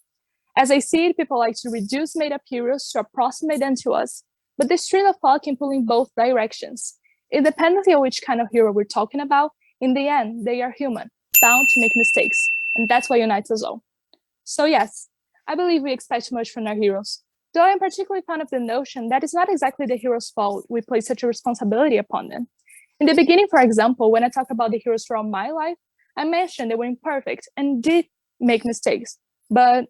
As I see it, people like to reduce made-up heroes to approximate them to us, but this train of thought can pull in both directions. Independently of which kind of hero we're talking about, in the end, they are human, bound to make mistakes, and that's what unites us all. So yes, I believe we expect too much from our heroes, though I am particularly fond of the notion that it's not exactly the hero's fault we place such a responsibility upon them. In the beginning, for example, when I talk about the heroes throughout my life, I mentioned they were imperfect and did make mistakes, but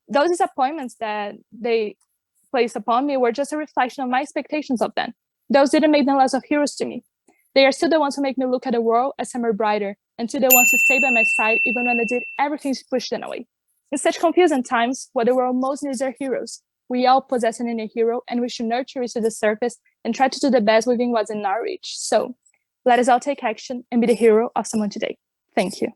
those disappointments that they placed upon me were just a reflection of my expectations of them. Those didn't make them less of heroes to me. They are still the ones who make me look at the world as somewhere brighter, and still the ones who stay by my side even when I did everything to push them away. In such confusing times, what the world most needs are heroes. We all possess an inner hero, and we should nurture it to the surface and try to do the best within what's in our reach. So, let us all take action and be the hero of someone today. Thank you.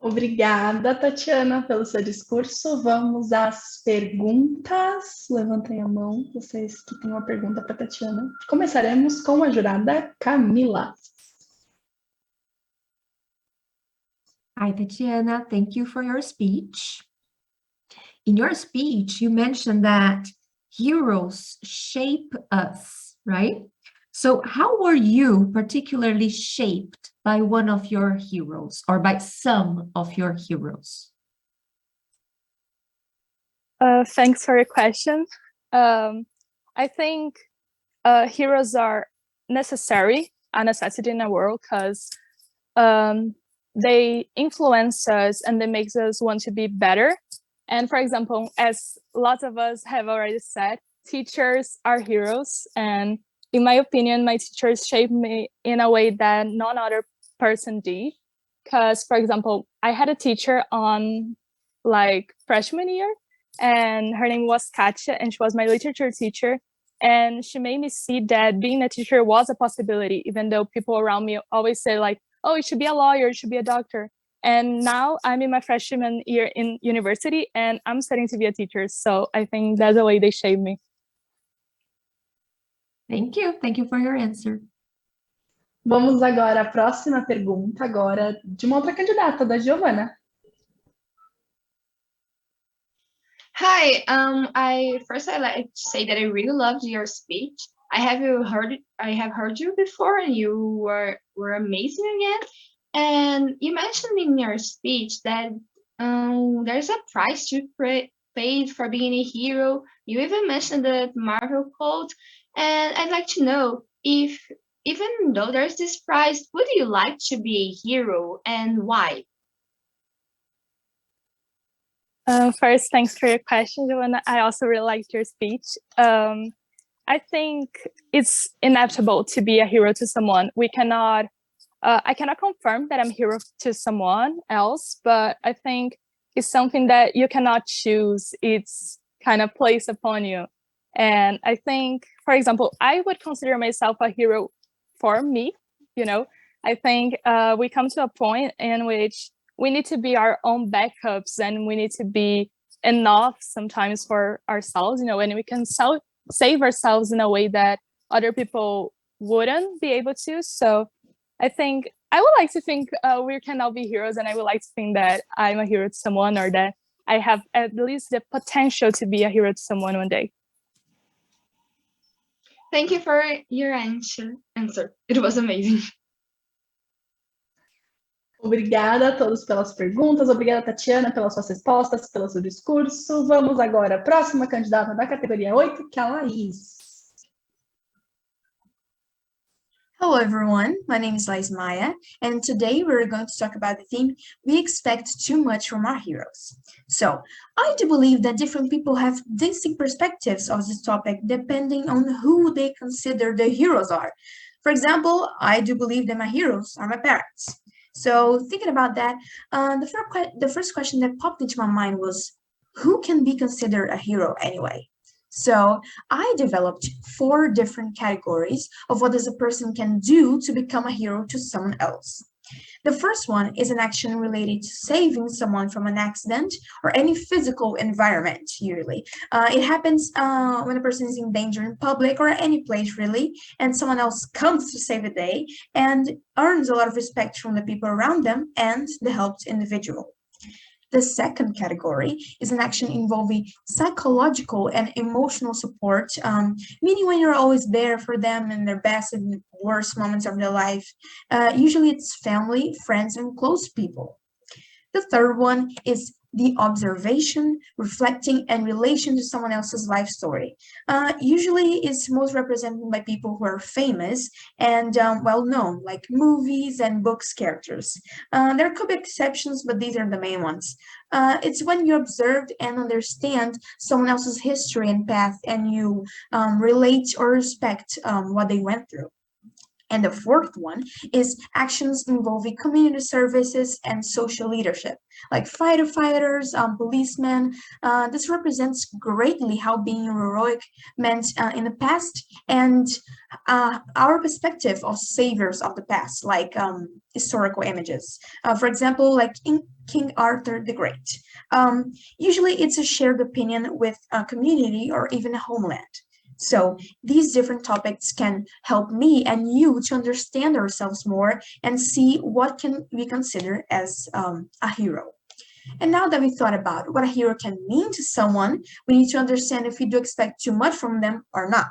Obrigada, Tatiana, pelo seu discurso. Vamos às perguntas. Levantem a mão, vocês que têm uma pergunta para a Tatiana. Começaremos com a jurada Camila. Hi, Tatiana. Thank you for your speech. In your speech, you mentioned that heroes shape us, right? So how were you particularly shaped by one of your heroes or by some of your heroes? Thanks for your question. I think heroes are necessary, a necessity in the world, because they influence us and they make us want to be better. And for example, as lots of us have already said, teachers are heroes. And in my opinion, my teachers shaped me in a way that none other person did. Because, for example, I had a teacher on like freshman year, and her name was Katya, and she was my literature teacher. And she made me see that being a teacher was a possibility, even though people around me always say like, oh, you should be a lawyer, you should be a doctor. And now I'm in my freshman year in university and I'm studying to be a teacher. So I think that's the way they shaped me. Thank you. Thank you for your answer. Vamos agora à próxima pergunta, agora de uma outra candidata, da Giovana. Hi, I'd like to say that I really loved your speech. I have heard you before, and you were amazing again. And you mentioned in your speech that there's a price to paid for being a hero. You even mentioned the Marvel quote, and I'd like to know if, even though there's this prize, would you like to be a hero and why? First, thanks for your question, Joanna. I also really liked your speech. I think it's inevitable to be a hero to someone. I cannot confirm that I'm a hero to someone else, but I think it's something that you cannot choose. It's kind of placed upon you. And I think, for example, I would consider myself a hero for me. I think we come to a point in which we need to be our own backups, and we need to be enough sometimes for ourselves, and we can save ourselves in a way that other people wouldn't be able to. So I think I would like to think we can all be heroes, and I would like to think that I'm a hero to someone, or that I have at least the potential to be a hero to someone one day. Thank you for your answer. It was amazing. Obrigada a todos pelas perguntas, obrigada, Tatiana, pelas suas respostas, pelo seu discurso. Vamos agora à próxima candidata da categoria 8, que é a Laís. Hello everyone, my name is Lais Maya, and today we're going to talk about the theme, we expect too much from our heroes. So, I do believe that different people have distinct perspectives of this topic depending on who they consider their heroes are. For example, I do believe that my heroes are my parents. So, thinking about that, the first question that popped into my mind was, who can be considered a hero anyway? So I developed 4 different categories of what a person can do to become a hero to someone else. The first one is an action related to saving someone from an accident or any physical environment, usually. It happens when a person is in danger in public or any place, really, and someone else comes to save the day and earns a lot of respect from the people around them and the helped individual. The second category is an action involving psychological and emotional support, meaning when you're always there for them in their best and worst moments of their life. Usually it's family, friends, and close people. The third one is the observation, reflecting, and relation to someone else's life story. Usually it's most represented by people who are famous and well-known, like movies and books characters. There could be exceptions, but these are the main ones. It's when you observe and understand someone else's history and path, and you relate or respect what they went through. And the fourth one is actions involving community services and social leadership, like firefighters, policemen. This represents greatly how being heroic meant in the past, and our perspective of saviors of the past, like historical images. For example, like in King Arthur the Great. Usually it's a shared opinion with a community or even a homeland. So these different topics can help me and you to understand ourselves more and see what can we consider as a hero. And now that we thought about what a hero can mean to someone, we need to understand if we do expect too much from them or not.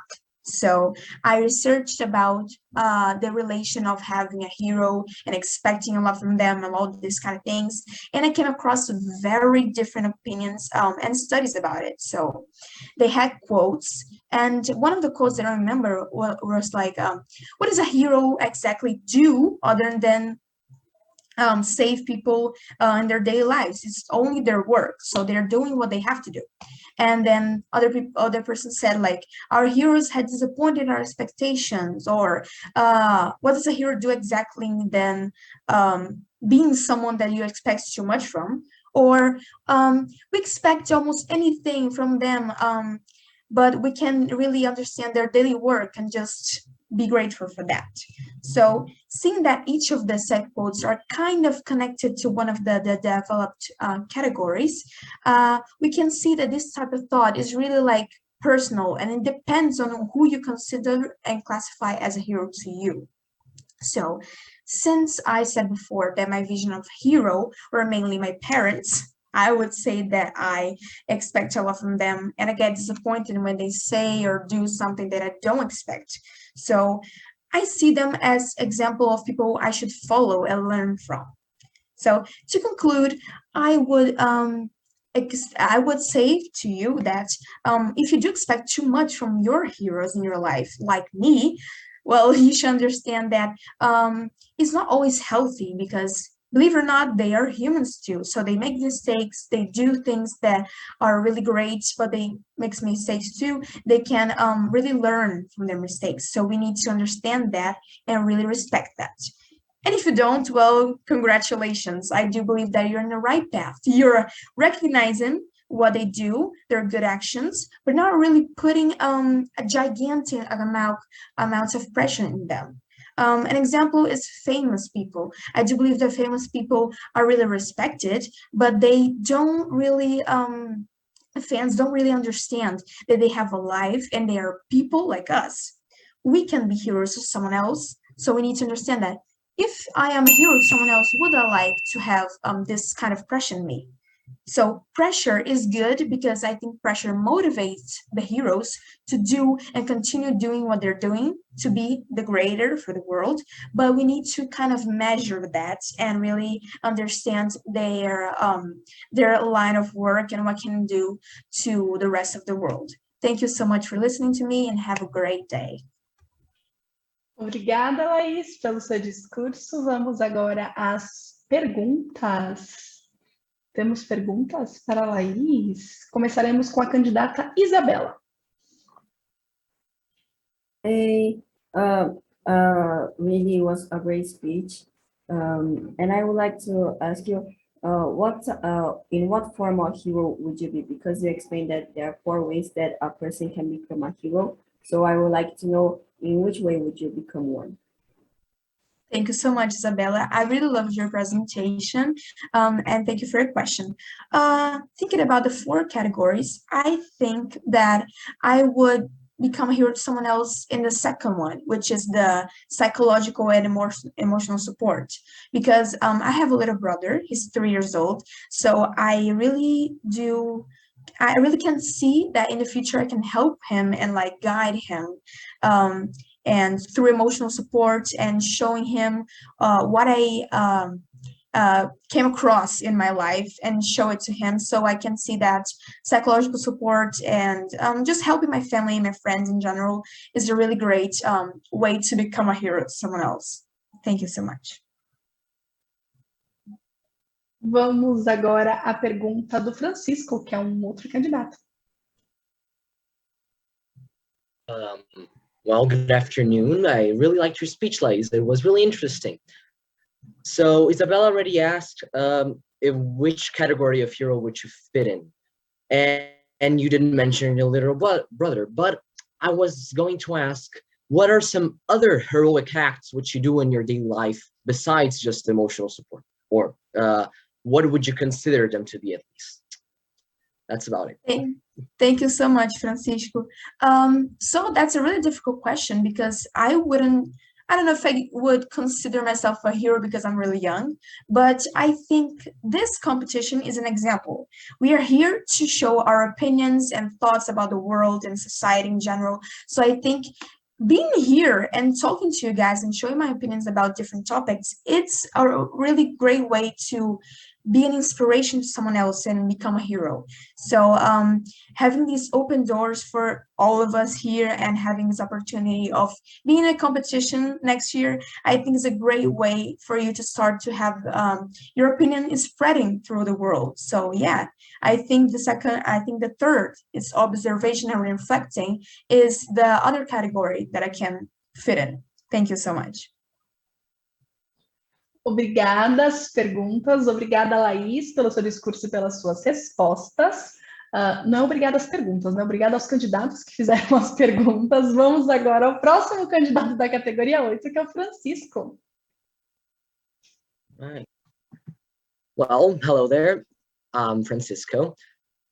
So I researched about the relation of having a hero and expecting a lot from them and all these kind of things. And I came across very different opinions and studies about it. So they had quotes. And one of the quotes that I remember was like, what does a hero exactly do other than save people in their daily lives? It's only their work, so they're doing what they have to do. And then other person said, like, our heroes had disappointed our expectations, or what does a hero do exactly than being someone that you expect too much from, or we expect almost anything from them, but we can really understand their daily work and just be grateful for that. So seeing that each of the set quotes are kind of connected to one of the developed categories, we can see that this type of thought is really like personal, and it depends on who you consider and classify as a hero to you. So since I said before that my vision of hero were mainly my parents, I would say that I expect a lot from them, and I get disappointed when they say or do something that I don't expect. So I see them as example of people I should follow and learn from. So to conclude, I would I would say to you that if you do expect too much from your heroes in your life, like me, well, you should understand that it's not always healthy because believe it or not, they are humans too. So they make mistakes, they do things that are really great, but they make mistakes too. They can really learn from their mistakes. So we need to understand that and really respect that. And if you don't, well, congratulations. I do believe that you're in the right path. You're recognizing what they do, their good actions, but not really putting a gigantic amount of pressure in them. An example is famous people. I do believe that famous people are really respected, but they don't really, fans don't really understand that they have a life and they are people like us. We can be heroes to someone else, so we need to understand that if I am a hero to someone else, would I like to have this kind of pressure in me? So pressure is good because I think pressure motivates the heroes to do and continue doing what they're doing to be the greater for the world. But we need to kind of measure that and really understand their line of work and what can do to the rest of the world. Thank you so much for listening to me and have a great day. Obrigada, Laís, pelo seu discurso. Vamos agora às perguntas. Temos perguntas para a Laís? Começaremos com a candidata Isabela. Hey, really was a great speech. And I would like to ask you, in what form of hero would you be? Because you explained that there are 4 ways that a person can become a hero. So I would like to know, in which way would you become one? Thank you so much, Isabella. I really loved your presentation, and thank you for your question. Thinking about the 4 categories, I think that I would become a hero to someone else in the second one, which is the psychological and emotional support. Because I have a little brother, he's 3 years old, so I really can see that in the future I can help him and like guide him. And through emotional support and showing him what I came across in my life and show it to him so I can see that psychological support and just helping my family and my friends in general is a really great way to become a hero to someone else. Thank you so much. Vamos agora à pergunta do Francisco, que é outro candidato. Well, good afternoon. I really liked your speech, Laís. It was really interesting. So Isabella already asked which category of hero would you fit in, and you didn't mention your little brother. But I was going to ask, what are some other heroic acts which you do in your daily life besides just emotional support, or what would you consider them to be at least? That's about it. Thank you so much, Francisco. So that's a really difficult question because I don't know if I would consider myself a hero because I'm really young, but I think this competition is an example. We are here to show our opinions and thoughts about the world and society in general. So I think being here and talking to you guys and showing my opinions about different topics, it's a really great way to be an inspiration to someone else and become a hero. So having these open doors for all of us here and having this opportunity of being in a competition next year, I think is a great way for you to start to have your opinion is spreading through the world. So yeah, I think the third is observation and reflecting is the other category that I can fit in. Thank you so much. Obrigada as perguntas, obrigada, Laís, pelo seu discurso e pelas suas respostas. Não obrigada às perguntas, né? Obrigada aos candidatos que fizeram as perguntas. Vamos agora ao próximo candidato da categoria 8, que é o Francisco. Right. Well, hello there. I'm Francisco.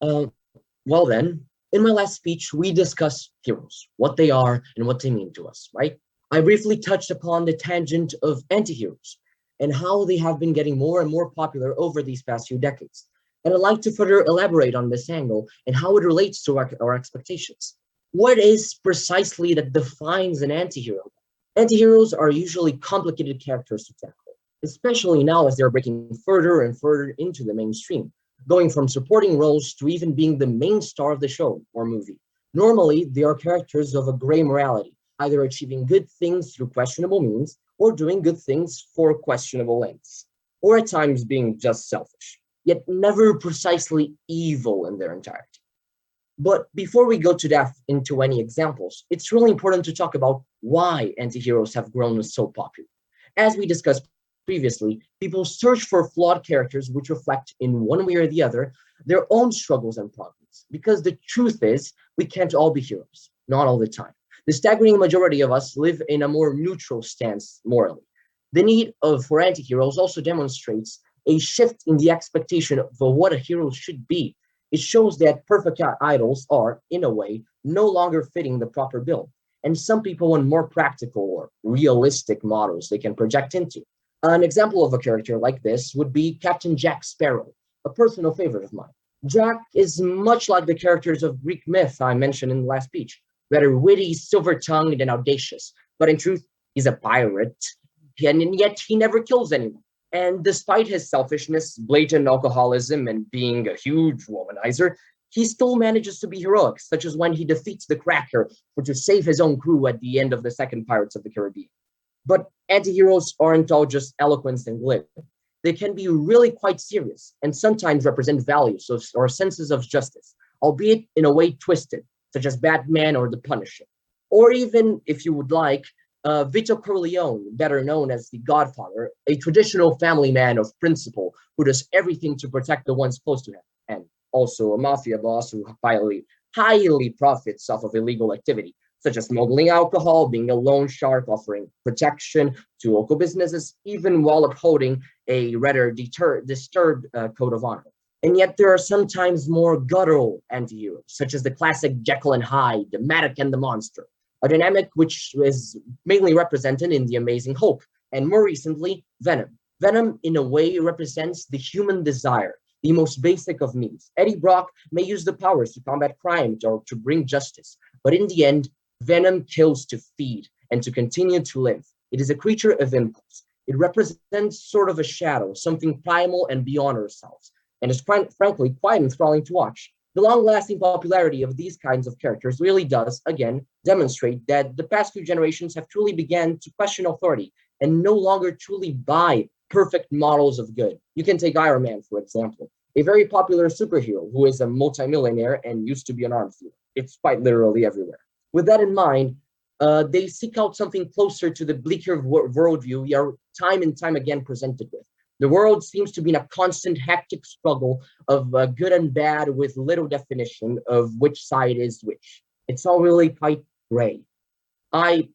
Well then, in my last speech, we discussed heroes, what they are and what they mean to us, right? I briefly touched upon the tangent of anti-heroes and how they have been getting more and more popular over these past few decades. And I'd like to further elaborate on this angle and how it relates to our expectations. What is precisely that defines an anti-hero? Anti-heroes are usually complicated characters to tackle, especially now as they're breaking further and further into the mainstream. going from supporting roles to even being the main star of the show or movie. Normally, they are characters of a gray morality, either achieving good things through questionable means or doing good things for questionable ends, or at times being just selfish, yet never precisely evil in their entirety. But before we go to depth into any examples, it's really important to talk about why antiheroes have grown so popular. As we discussed previously, people search for flawed characters which reflect, in one way or the other, their own struggles and problems. Because the truth is, we can't all be heroes, not all the time. The staggering majority of us live in a more neutral stance morally. The need for antiheroes also demonstrates a shift in the expectation of what a hero should be. It shows that perfect idols are, in a way, no longer fitting the proper bill. And some people want more practical or realistic models they can project into. An example of a character like this would be Captain Jack Sparrow, a personal favorite of mine. Jack is much like the characters of Greek myth I mentioned in the last speech, rather witty, silver-tongued, and audacious. But in truth, he's a pirate, and yet he never kills anyone. And despite his selfishness, blatant alcoholism, and being a huge womanizer, he still manages to be heroic, such as when he defeats the Cracker to save his own crew at the end of the second Pirates of the Caribbean. But antiheroes aren't all just eloquence and glib. They can be really quite serious and sometimes represent values or senses of justice, albeit in a way twisted, such as Batman or the Punisher. Or even, if you would like, Vito Corleone, better known as the Godfather, a traditional family man of principle who does everything to protect the ones close to him, and also a mafia boss who highly profits off of illegal activity, such as smuggling alcohol, being a loan shark, offering protection to local businesses, even while upholding a rather disturbed code of honor. And yet there are sometimes more guttural anti-heroes, such as the classic Jekyll and Hyde, the Matic and the Monster, a dynamic which is mainly represented in The Amazing Hulk, and more recently, Venom. Venom, in a way, represents the human desire, the most basic of needs. Eddie Brock may use the powers to combat crime or to bring justice, but in the end, Venom kills to feed and to continue to live. It is a creature of impulse. It represents sort of a shadow, something primal and beyond ourselves, and is frankly quite enthralling to watch. The long-lasting popularity of these kinds of characters really does, again, demonstrate that the past few generations have truly began to question authority and no longer truly buy perfect models of good. You can take Iron Man, for example, a very popular superhero who is a multimillionaire and used to be an arms dealer. It's quite literally everywhere. With that in mind, they seek out something closer to the bleaker worldview we are time and time again presented with. The world seems to be in a constant hectic struggle of good and bad with little definition of which side is which. It's all really quite gray. I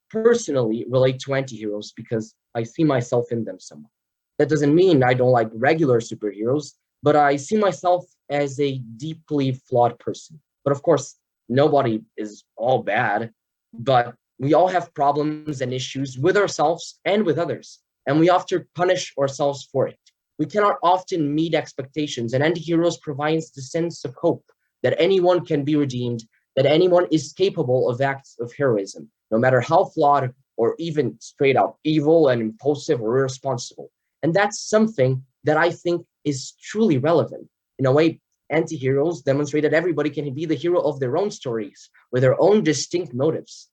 personally relate to antiheroes because I see myself in them somewhat. That doesn't mean I don't like regular superheroes, but I see myself as a deeply flawed person. But of course, nobody is all bad, but we all have problems and issues with ourselves and with others, and we often punish ourselves for it. We cannot often meet expectations, and antiheroes provides the sense of hope that anyone can be redeemed, that anyone is capable of acts of heroism, no matter how flawed or even straight out evil and impulsive or irresponsible. And that's something that I think is truly relevant. In a way, anti-heroes demonstrate that everybody can be the hero of their own stories with their own distinct motives.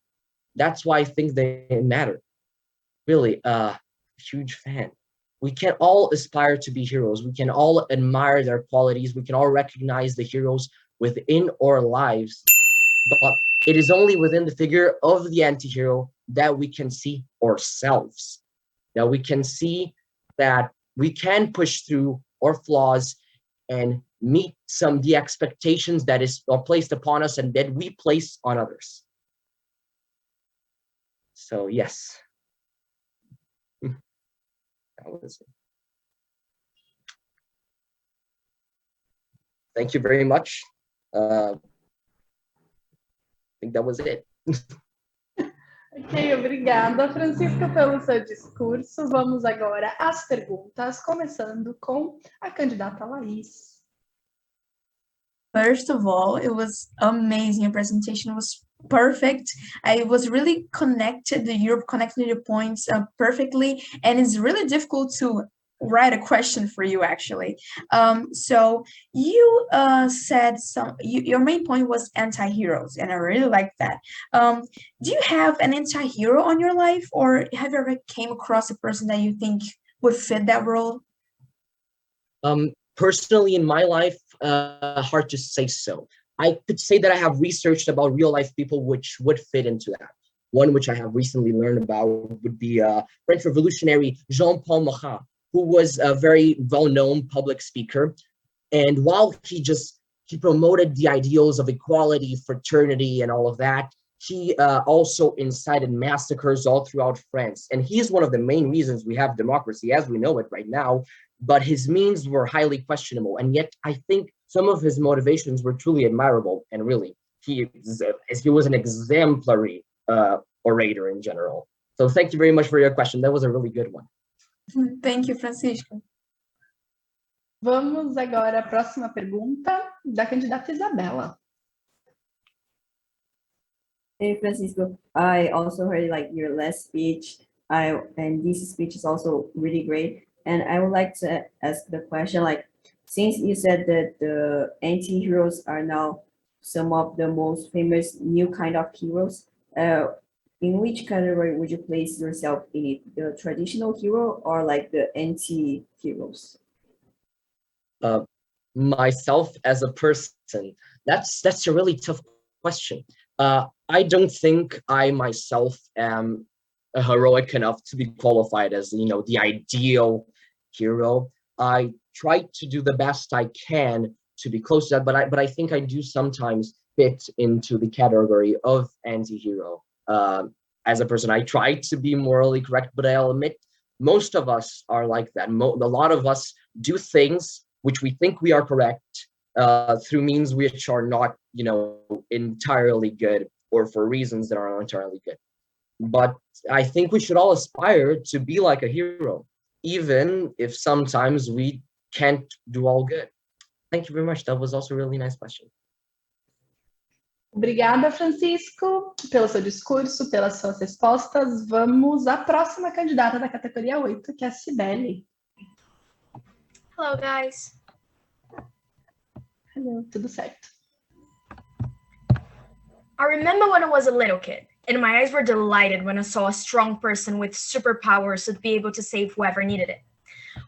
That's why I think they matter. Really, huge fan. We can all aspire to be heroes. We can all admire their qualities. We can all recognize the heroes within our lives. But it is only within the figure of the anti-hero that we can see ourselves, that we can see that we can push through our flaws and meet the expectations that are placed upon us and that we place on others. So yes, that was it. Thank you very much. I think that was it. Ok, obrigada, Francisca, pelo seu discurso. Vamos agora às perguntas, começando com a candidata Laís. First of all, it was amazing. Your presentation was perfect. I was really connected. You're connecting your points perfectly, and it's really difficult to write a question for you actually. So you said your main point was anti-heroes, and I really like that. Do you have an anti-hero on your life, or have you ever came across a person that you think would fit that role? Personally, in my life, hard to say so. I could say that I have researched about real life people which would fit into that. One which I have recently learned about would be French revolutionary Jean-Paul Marat, who was a very well-known public speaker. And while he promoted the ideals of equality, fraternity, and all of that, he also incited massacres all throughout France. And he's one of the main reasons we have democracy as we know it right now. But his means were highly questionable. And yet I think some of his motivations were truly admirable. And really, he was an exemplary orator in general. So thank you very much for your question. That was a really good one. Thank you, Francisco. Vamos agora à próxima pergunta da candidata Isabela. Hey, Francisco, I also heard like your last speech, and this speech is also really great. And I would like to ask the question, like, since you said that the anti-heroes are now some of the most famous new kind of heroes, in which category would you place yourself in it? The traditional hero or like the anti-heroes? Myself as a person, that's a really tough question. I don't think I myself am heroic enough to be qualified as, the ideal hero. I try to do the best I can to be close to that, but I think I do sometimes fit into the category of anti-hero. As a person, I try to be morally correct, but I'll admit most of us are like that. A lot of us do things which we think we are correct through means which are not, entirely good, or for reasons that are not entirely good. But I think we should all aspire to be like a hero, even if sometimes we can't do all good. Thank you very much. That was also a really nice question. Obrigada, Francisco, pelo seu discurso, pelas suas respostas. Vamos à próxima candidata da categoria 8, que é a Cibele. Hello, guys. Hello, tudo certo. I remember when I was a little kid, and my eyes were delighted when I saw a strong person with superpowers who'd be able to save whoever needed it.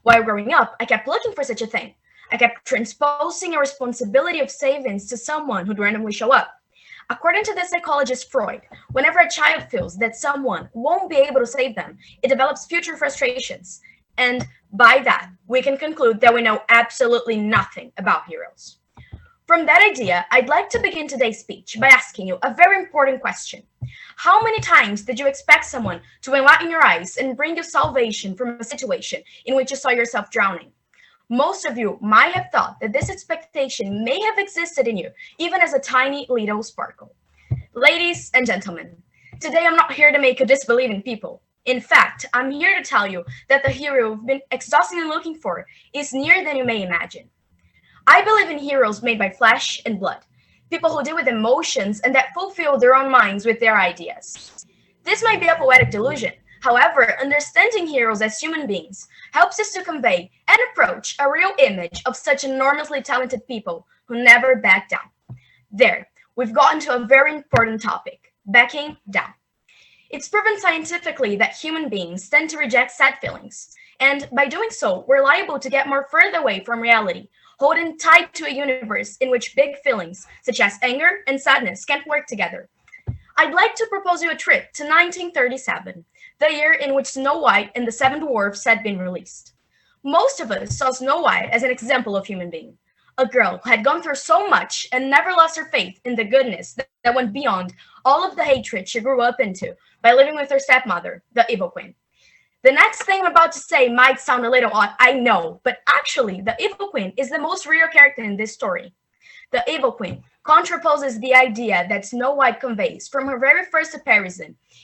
While growing up, I kept looking for such a thing. I kept transposing a responsibility of savings to someone who'd randomly show up. According to the psychologist Freud, whenever a child feels that someone won't be able to save them, it develops future frustrations. And by that, we can conclude that we know absolutely nothing about heroes. From that idea, I'd like to begin today's speech by asking you a very important question. How many times did you expect someone to enlighten your eyes and bring you salvation from a situation in which you saw yourself drowning? Most of you might have thought that this expectation may have existed in you, even as a tiny little sparkle. Ladies and gentlemen, today I'm not here to make you disbelieve in people. In fact, I'm here to tell you that the hero you've been exhaustingly looking for is nearer than you may imagine. I believe in heroes made by flesh and blood, people who deal with emotions and that fulfill their own minds with their ideas. This might be a poetic delusion. However, understanding heroes as human beings helps us to convey and approach a real image of such enormously talented people who never back down. There, we've gotten to a very important topic, backing down. It's proven scientifically that human beings tend to reject sad feelings, and by doing so, we're liable to get more further away from reality, holding tight to a universe in which big feelings, such as anger and sadness, can't work together. I'd like to propose you a trip to 1937, the year in which Snow White and the Seven Dwarfs had been released. Most of us saw Snow White as an example of human being, a girl who had gone through so much and never lost her faith in the goodness that went beyond all of the hatred she grew up into by living with her stepmother, the Evil Queen. The next thing I'm about to say might sound a little odd, I know, but actually, the Evil Queen is the most real character in this story. The Evil Queen contraposes the idea that Snow White conveys from her very first appearance,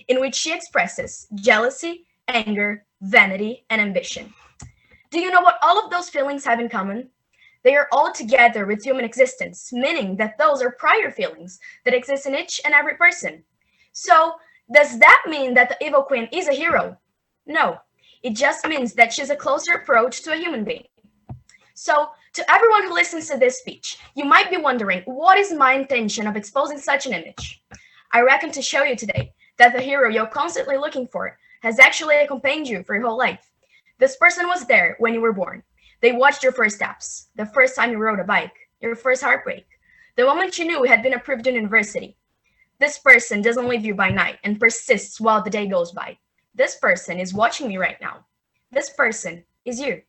in which she expresses jealousy, anger, vanity, and ambition. Do you know what all of those feelings have in common? They are all together with human existence, meaning that those are prior feelings that exist in each and every person. So, does that mean that the Evil Queen is a hero? No, It just means that she's a closer approach to a human being. So, to everyone who listens to this speech, you might be wondering, what is my intention of exposing such an image? I reckon to show you today that the hero you're constantly looking for has actually accompanied you for your whole life. This person was there when you were born. They watched your first steps, the first time you rode a bike, your first heartbreak, the moment you knew you had been approved in university. This person doesn't leave you by night and persists while the day goes by. This person is watching me right now. This person is you.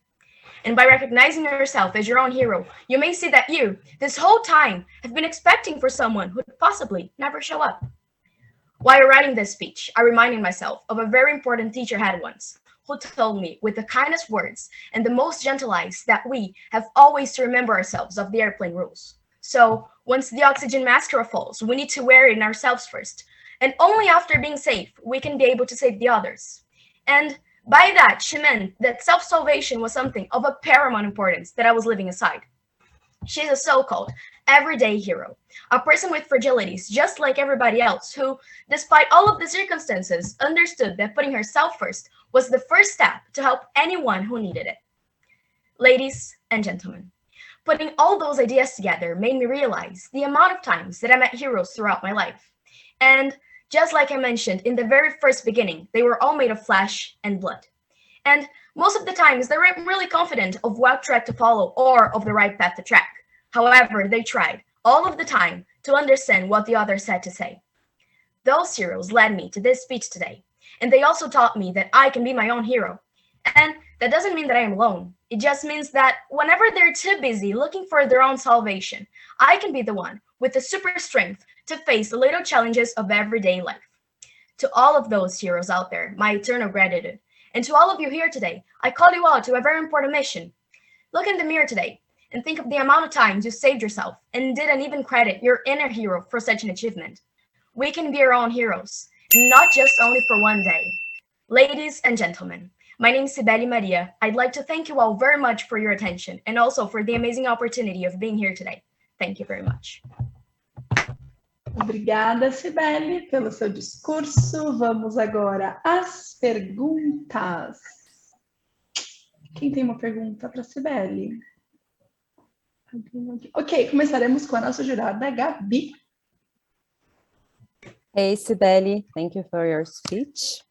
And by recognizing yourself as your own hero, you may see that you, this whole time, have been expecting for someone who would possibly never show up. While writing this speech, I reminded myself of a very important teacher I had once, who told me with the kindest words and the most gentle eyes that we have always to remember ourselves of the airplane rules. So, once the oxygen mask falls, we need to wear it in ourselves first, and only after being safe, we can be able to save the others. And by that, she meant that self-salvation was something of a paramount importance that I was leaving aside. She's a so-called everyday hero, a person with fragilities just like everybody else who, despite all of the circumstances, understood that putting herself first was the first step to help anyone who needed it. Ladies and gentlemen, putting all those ideas together made me realize the amount of times that I met heroes throughout my life. And just like I mentioned in the very first beginning, they were all made of flesh and blood. And most of the times, they weren't really confident of what track to follow or of the right path to track. However, they tried, all of the time, to understand what the others had to say. Those heroes led me to this speech today, and they also taught me that I can be my own hero. And that doesn't mean that I am alone. It just means that whenever they're too busy looking for their own salvation, I can be the one with the super strength to face the little challenges of everyday life. To all of those heroes out there, my eternal gratitude. And to all of you here today, I call you out to a very important mission. Look in the mirror today and think of the amount of times you saved yourself and didn't even credit your inner hero for such an achievement. We can be our own heroes, and not just only for one day. Ladies and gentlemen, my name is Sibeli Maria. I'd like to thank you all very much for your attention and also for the amazing opportunity of being here today. Thank you very much. Obrigada, Sibeli, pelo seu discurso. Vamos agora às perguntas. Quem tem uma pergunta para a Sibeli? Ok, começaremos com a nossa jurada, Gabi. Hey, Sibeli, thank you for your speech.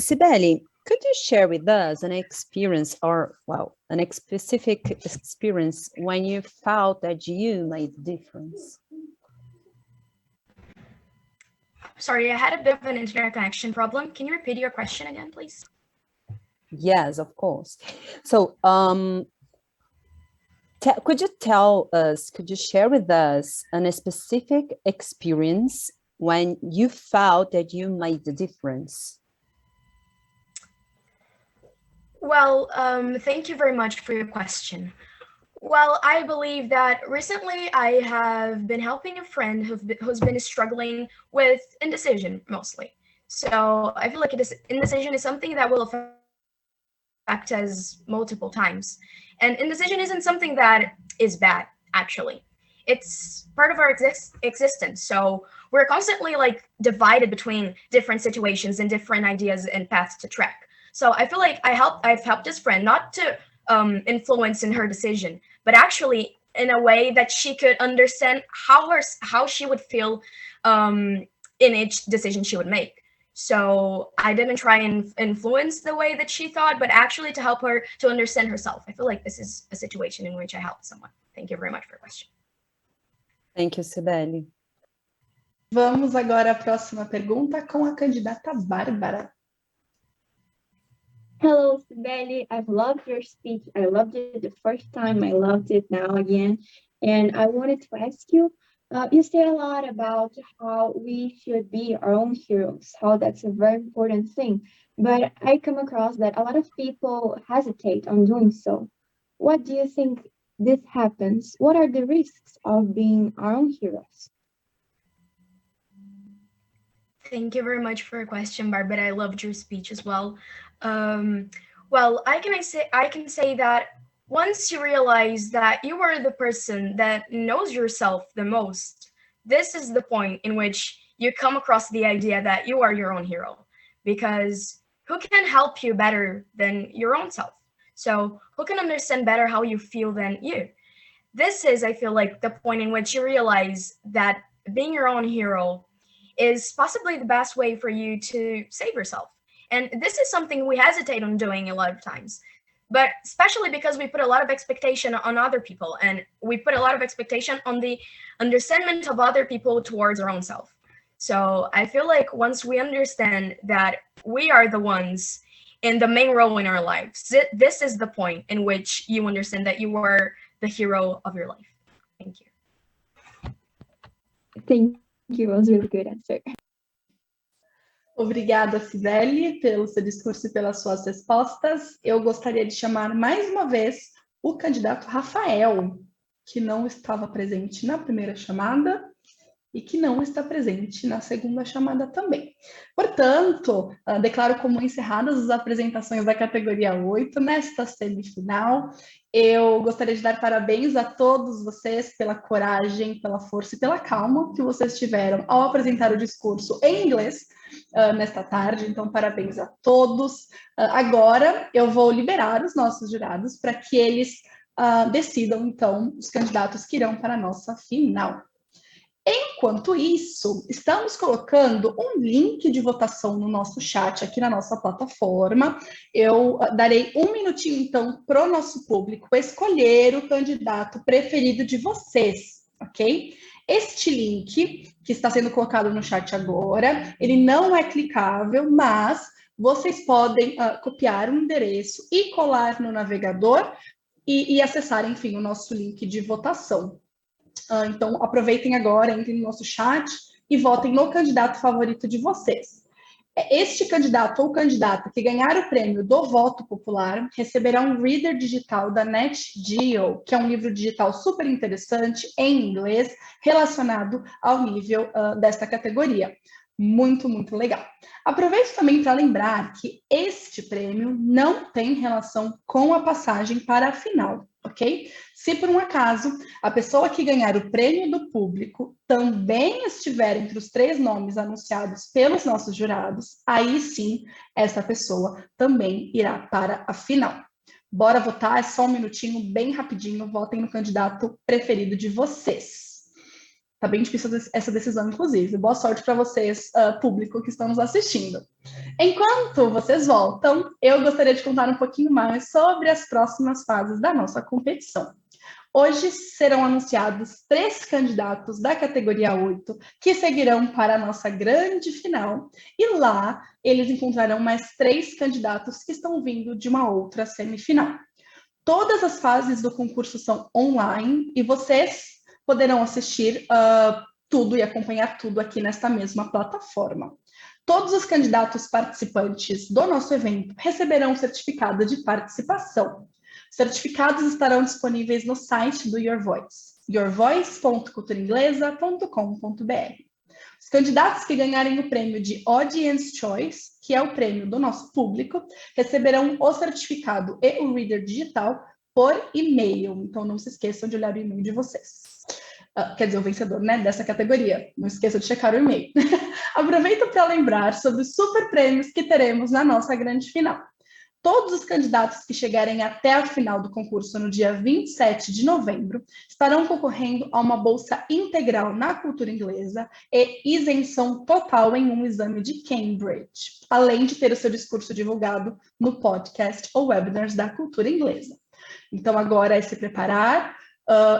Sibeli, could you share with us an experience or, well, an specific experience when you felt that you made a difference? Sorry, I had a bit of an internet connection problem. Can you repeat your question again, please? Yes, of course. So, could you share with us a specific experience when you felt that you made the difference? Well, thank you very much for your question. Well, I believe that recently I have been helping a friend who's been struggling with indecision mostly. So I feel like indecision is something that will affect us multiple times. And indecision isn't something that is bad, actually. It's part of our existence. So we're constantly like divided between different situations and different ideas and paths to track. So I feel like I've helped this friend not to influence in her decision, but actually in a way that she could understand how she would feel in each decision she would make. So I didn't try and influence the way that she thought, but actually to help her to understand herself. I feel like this is a situation in which I helped someone. Thank you very much for your question. Thank you, Sibeli. Vamos agora à próxima pergunta com a candidata Bárbara. Hello, Sibeli. I've loved your speech. I loved it the first time. I loved it now again. And I wanted to ask you, you say a lot about how we should be our own heroes, how that's a very important thing. But I come across that a lot of people hesitate on doing so. What do you think this happens? What are the risks of being our own heroes? Thank you very much for your question, Barbara. I loved your speech as well. Well, I can say that once you realize that you are the person that knows yourself the most, this is the point in which you come across the idea that you are your own hero. Because who can help you better than your own self? So who can understand better how you feel than you? This is, I feel like, the point in which you realize that being your own hero is possibly the best way for you to save yourself. And this is something we hesitate on doing a lot of times, but especially because we put a lot of expectation on other people, and we put a lot of expectation on the understanding of other people towards our own self. So I feel like once we understand that we are the ones in the main role in our lives, this is the point in which you understand that you are the hero of your life. Thank you. Thank you. It was a really good answer. Obrigada, Cibele, pelo seu discurso e pelas suas respostas. Eu gostaria de chamar mais uma vez o candidato Rafael, que não estava presente na primeira chamada e que não está presente na segunda chamada também. Portanto, declaro como encerradas as apresentações da categoria 8 nesta semifinal. Eu gostaria de dar parabéns a todos vocês pela coragem, pela força e pela calma que vocês tiveram ao apresentar o discurso em inglês nesta tarde. Então, parabéns a todos. Agora, eu vou liberar os nossos jurados para que eles decidam, então, os candidatos que irão para a nossa final. Enquanto isso, estamos colocando um link de votação no nosso chat, aqui na nossa plataforma. Eu darei um minutinho, então, para o nosso público escolher o candidato preferido de vocês, ok? Este link, que está sendo colocado no chat agora, ele não é clicável, mas vocês podem copiar o endereço e colar no navegador e acessar, enfim, o nosso link de votação. Então, aproveitem agora, entrem no nosso chat e votem no candidato favorito de vocês. Este candidato ou candidata que ganhar o prêmio do voto popular receberá um reader digital da NetGeo, que é um livro digital super interessante em inglês relacionado ao nível desta categoria. Muito, muito legal. Aproveito também para lembrar que este prêmio não tem relação com a passagem para a final, ok? Se por um acaso a pessoa que ganhar o prêmio do público também estiver entre os 3 nomes anunciados pelos nossos jurados, aí sim, essa pessoa também irá para a final. Bora votar, é só um minutinho, bem rapidinho, votem no candidato preferido de vocês. Tá bem difícil essa decisão, inclusive. Boa sorte para vocês, público, que estão nos assistindo. Enquanto vocês voltam, eu gostaria de contar um pouquinho mais sobre as próximas fases da nossa competição. Hoje serão anunciados 3 candidatos da categoria 8 que seguirão para a nossa grande final. E lá eles encontrarão mais 3 candidatos que estão vindo de uma outra semifinal. Todas as fases do concurso são online e vocês poderão assistir tudo e acompanhar tudo aqui nesta mesma plataforma. Todos os candidatos participantes do nosso evento receberão um certificado de participação. Certificados estarão disponíveis no site do Your Voice, yourvoice.culturainglesa.com.br. Os candidatos que ganharem o prêmio de Audience Choice, que é o prêmio do nosso público, receberão o certificado e o reader digital por e-mail. Então, não se esqueçam de olhar o e-mail de vocês. Quer dizer, o vencedor, né, dessa categoria. Não esqueça de checar o e-mail. Aproveito para lembrar sobre os super prêmios que teremos na nossa grande final. Todos os candidatos que chegarem até a final do concurso no dia 27 de novembro estarão concorrendo a uma bolsa integral na cultura inglesa e isenção total em um exame de Cambridge, além de ter o seu discurso divulgado no podcast ou webinars da cultura inglesa. Então, agora é se preparar,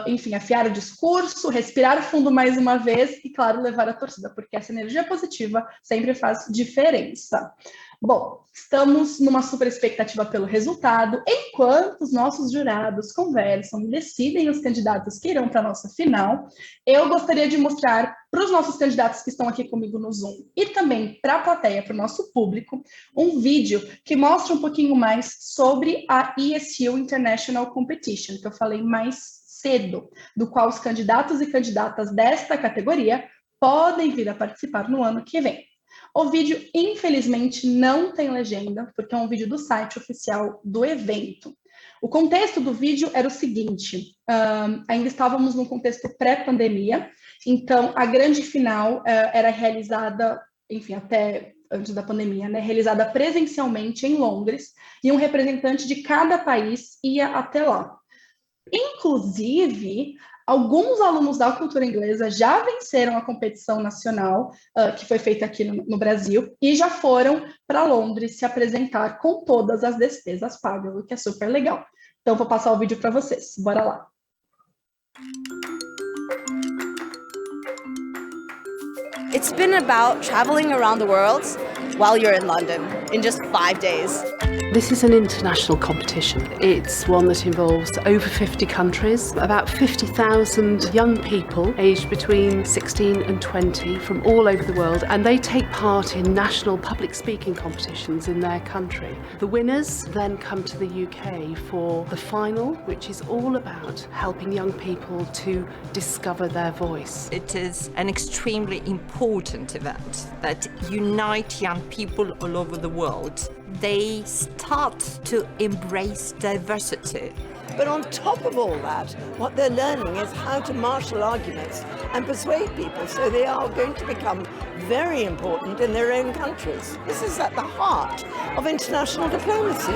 enfim, afiar o discurso, respirar fundo mais uma vez e, claro, levar a torcida, porque essa energia positiva sempre faz diferença. Bom, estamos numa super expectativa pelo resultado, enquanto os nossos jurados conversam e decidem os candidatos que irão para a nossa final. Eu gostaria de mostrar para os nossos candidatos que estão aqui comigo no Zoom e também para a plateia, para o nosso público, um vídeo que mostra um pouquinho mais sobre a ESU International Competition, que eu falei mais cedo, do qual os candidatos e candidatas desta categoria podem vir a participar no ano que vem. O vídeo, infelizmente, não tem legenda, porque é um vídeo do site oficial do evento. O contexto do vídeo era o seguinte, ainda estávamos num contexto pré-pandemia, então a grande final era realizada, enfim, até antes da pandemia, né, realizada presencialmente em Londres, e um representante de cada país ia até lá. Inclusive, alguns alunos da cultura inglesa já venceram a competição nacional, que foi feita aqui no Brasil, e já foram para Londres se apresentar com todas as despesas pagas, o que é super legal. Então, vou passar o vídeo para vocês. Bora lá. It's been about traveling around the world while you're in London in just 5 days. This is an international competition. It's one that involves over 50 countries, about 50,000 young people aged between 16 and 20 from all over the world, and they take part in national public speaking competitions in their country. The winners then come to the UK for the final, which is all about helping young people to discover their voice. It is an extremely important event that unites young people all over the world. They start to embrace diversity. But on top of all that, what they're learning is how to marshal arguments and persuade people, so they are going to become very important in their own countries. This is at the heart of international diplomacy.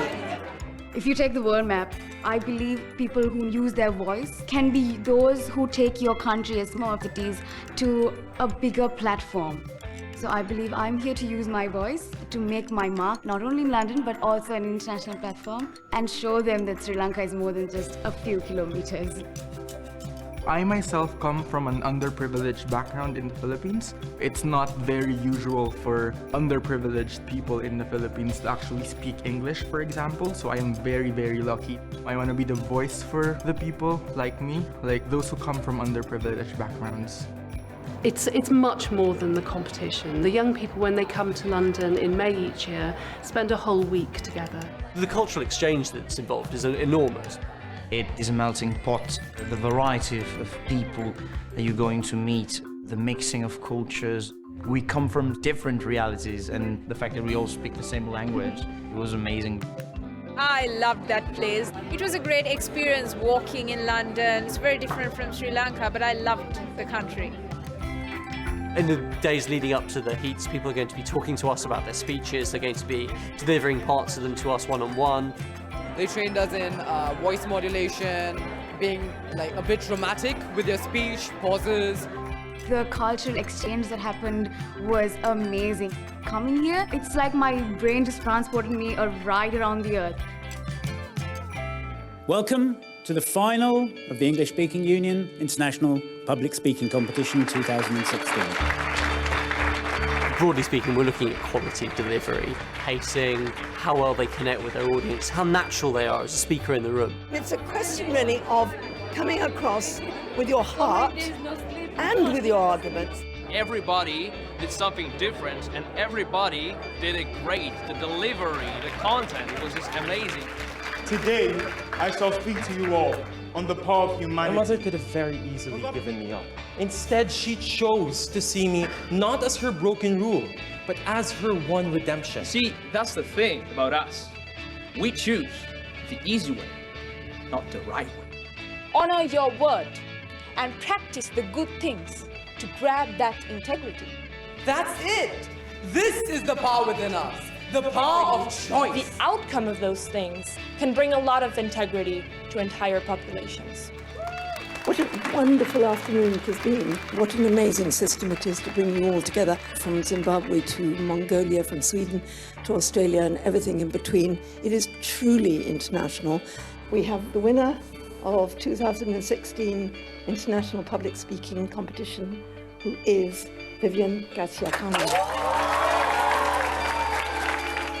If you take the world map, I believe people who use their voice can be those who take your country as small cities to a bigger platform. So I believe I'm here to use my voice to make my mark, not only in London, but also an international platform, and show them that Sri Lanka is more than just a few kilometers. I myself come from an underprivileged background in the Philippines. It's not very usual for underprivileged people in the Philippines to actually speak English, for example, so I am very, very lucky. I want to be the voice for the people like me, like those who come from underprivileged backgrounds. It's much more than the competition. The young people, when they come to London in May each year, spend a whole week together. The cultural exchange that's involved is enormous. It is a melting pot. The variety of people that you're going to meet, the mixing of cultures. We come from different realities, and the fact that we all speak the same language, it was amazing. I loved that place. It was a great experience walking in London. It's very different from Sri Lanka, but I loved the country. In the days leading up to the heats, people are going to be talking to us about their speeches. They're going to be delivering parts of them to us one-on-one. They trained us in voice modulation, being like a bit dramatic with their speech, pauses. The cultural exchange that happened was amazing. Coming here, it's like my brain just transported me a ride around the earth. Welcome to the final of the English Speaking Union International Public Speaking Competition 2016. Broadly speaking, we're looking at quality of delivery, pacing, how well they connect with their audience, how natural they are as a speaker in the room. It's a question really of coming across with your heart and with your arguments. Everybody did something different and everybody did it great. The delivery, the content was just amazing. Today, I shall speak to you all on the power of humanity. My mother could have very easily given me up. Instead, she chose to see me not as her broken rule, but as her one redemption. See, that's the thing about us. We choose the easy way, not the right way. Honor your word and practice the good things to grab that integrity. That's it! This is the power within us. The power of choice. The outcome of those things can bring a lot of integrity to entire populations. What a wonderful afternoon it has been. What an amazing system it is to bring you all together, from Zimbabwe to Mongolia, from Sweden to Australia and everything in between. It is truly international. We have the winner of 2016 International Public Speaking Competition, who is Vivian Garcia-Cano.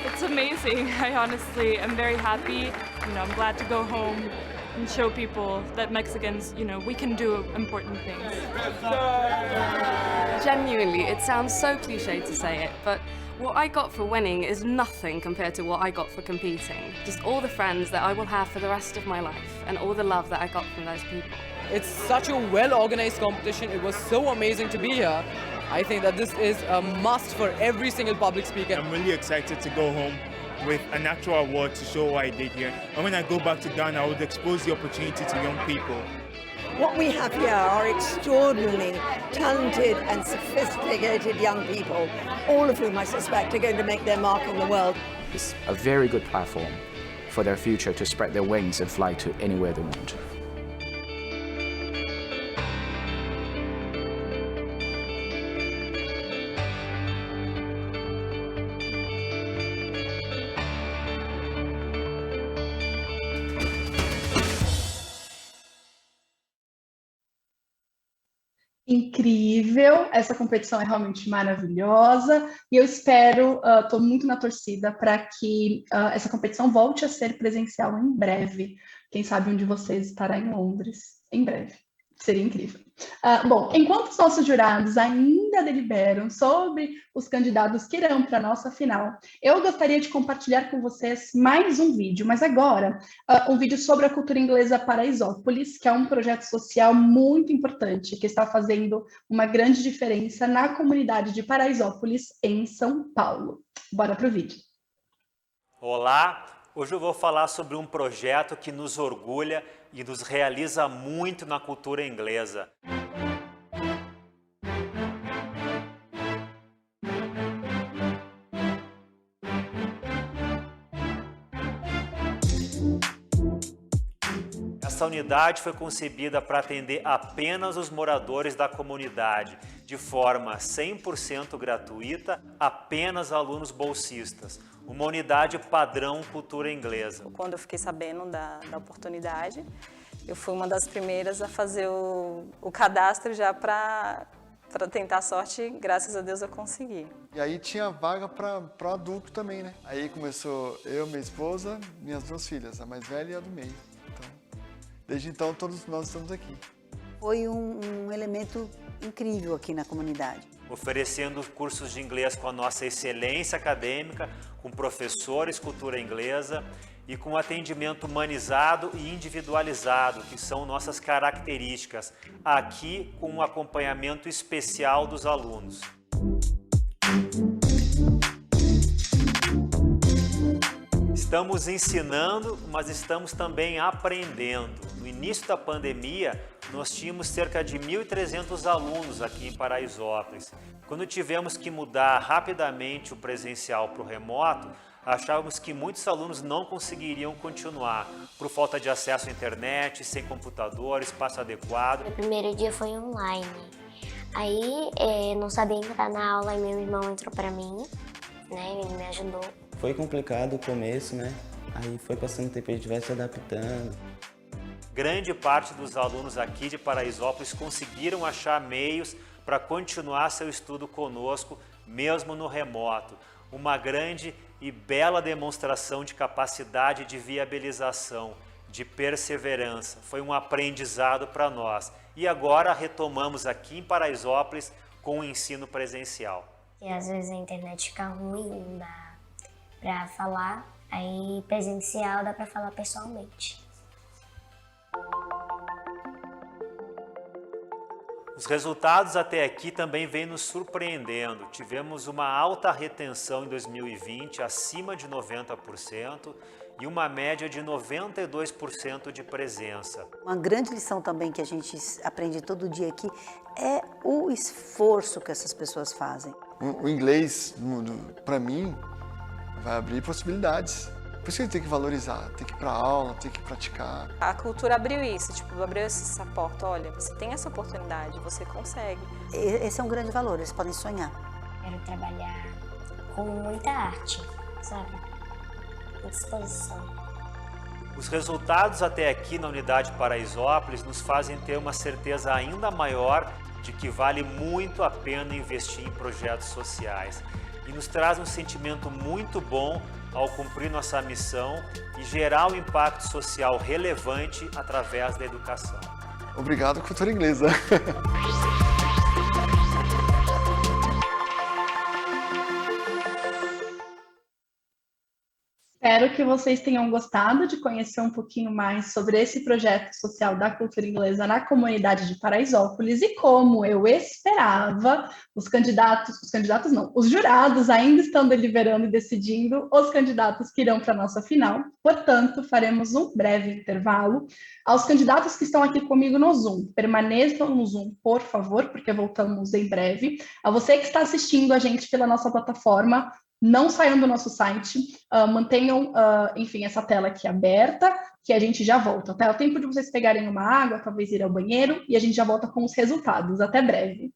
It's amazing. I honestly am very happy. I'm glad to go home and show people that Mexicans, we can do important things. Genuinely, it sounds so cliche to say it, but what I got for winning is nothing compared to what I got for competing. Just all the friends that I will have for the rest of my life and all the love that I got from those people. It's such a well-organized competition. It was so amazing to be here. I think that this is a must for every single public speaker. I'm really excited to go home with an actual award to show what I did here. And when I go back to Ghana, I would expose the opportunity to young people. What we have here are extraordinarily talented and sophisticated young people, all of whom I suspect are going to make their mark on the world. It's a very good platform for their future to spread their wings and fly to anywhere they want. Incrível, essa competição é realmente maravilhosa e eu espero, estou muito na torcida para que essa competição volte a ser presencial em breve. Quem sabe um de vocês estará em Londres em breve, seria incrível. Bom, enquanto os nossos jurados ainda deliberam sobre os candidatos que irão para a nossa final, eu gostaria de compartilhar com vocês mais um vídeo, mas agora um vídeo sobre a cultura inglesa Paraisópolis, que é um projeto social muito importante, que está fazendo uma grande diferença na comunidade de Paraisópolis, em São Paulo. Bora para o vídeo. Olá, hoje eu vou falar sobre um projeto que nos orgulha e nos realiza muito na cultura inglesa. Essa unidade foi concebida para atender apenas os moradores da comunidade, de forma 100% gratuita, apenas alunos bolsistas. Uma unidade padrão cultura inglesa. Quando eu fiquei sabendo da oportunidade, eu fui uma das primeiras a fazer o cadastro já para tentar a sorte, graças a Deus eu consegui. E aí tinha vaga para adulto também, né? Aí começou eu, minha esposa, minhas 2 filhas, a mais velha e a do meio. Então, desde então todos nós estamos aqui. Foi um elemento incrível aqui na comunidade. Oferecendo cursos de inglês com a nossa excelência acadêmica, com professores cultura inglesa e com atendimento humanizado e individualizado, que são nossas características, aqui com um acompanhamento especial dos alunos. Estamos ensinando, mas estamos também aprendendo. No início da pandemia, nós tínhamos cerca de 1.300 alunos aqui em Paraisópolis. Quando tivemos que mudar rapidamente o presencial para o remoto, achávamos que muitos alunos não conseguiriam continuar, por falta de acesso à internet, sem computador, espaço adequado. O primeiro dia foi online. Aí não sabia entrar na aula e meu irmão entrou para mim, né? Ele me ajudou. Foi complicado o começo, né? Aí foi passando o tempo, a gente vai se adaptando. Grande parte dos alunos aqui de Paraisópolis conseguiram achar meios para continuar seu estudo conosco, mesmo no remoto. Uma grande e bela demonstração de capacidade de viabilização, de perseverança. Foi um aprendizado para nós. E agora retomamos aqui em Paraisópolis com o ensino presencial. E às vezes a internet fica ruim, não dá para falar, aí presencial dá para falar pessoalmente. Os resultados até aqui também vêm nos surpreendendo. Tivemos uma alta retenção em 2020, acima de 90%, e uma média de 92% de presença. Uma grande lição também que a gente aprende todo dia aqui é o esforço que essas pessoas fazem. O inglês, para mim, vai abrir possibilidades. Por isso que a gente tem que valorizar, tem que ir para aula, tem que praticar. A cultura abriu isso, abriu essa porta. Olha, você tem essa oportunidade, você consegue. Esse é um grande valor, eles podem sonhar. Quero trabalhar com muita arte, sabe? À disposição. Os resultados até aqui na unidade Paraisópolis nos fazem ter uma certeza ainda maior de que vale muito a pena investir em projetos sociais. E nos traz um sentimento muito bom ao cumprir nossa missão e gerar um impacto social relevante através da educação. Obrigado, Cultura Inglesa. Espero que vocês tenham gostado de conhecer um pouquinho mais sobre esse projeto social da cultura inglesa na comunidade de Paraisópolis e como eu esperava, os jurados ainda estão deliberando e decidindo os candidatos que irão para a nossa final. Portanto, faremos um breve intervalo. Aos candidatos que estão aqui comigo no Zoom, permaneçam no Zoom, por favor, porque voltamos em breve. A você que está assistindo a gente pela nossa plataforma, não saiam do nosso site, mantenham, enfim, essa tela aqui aberta, que a gente já volta. Tá? É o tempo de vocês pegarem uma água, talvez ir ao banheiro, e a gente já volta com os resultados. Até breve.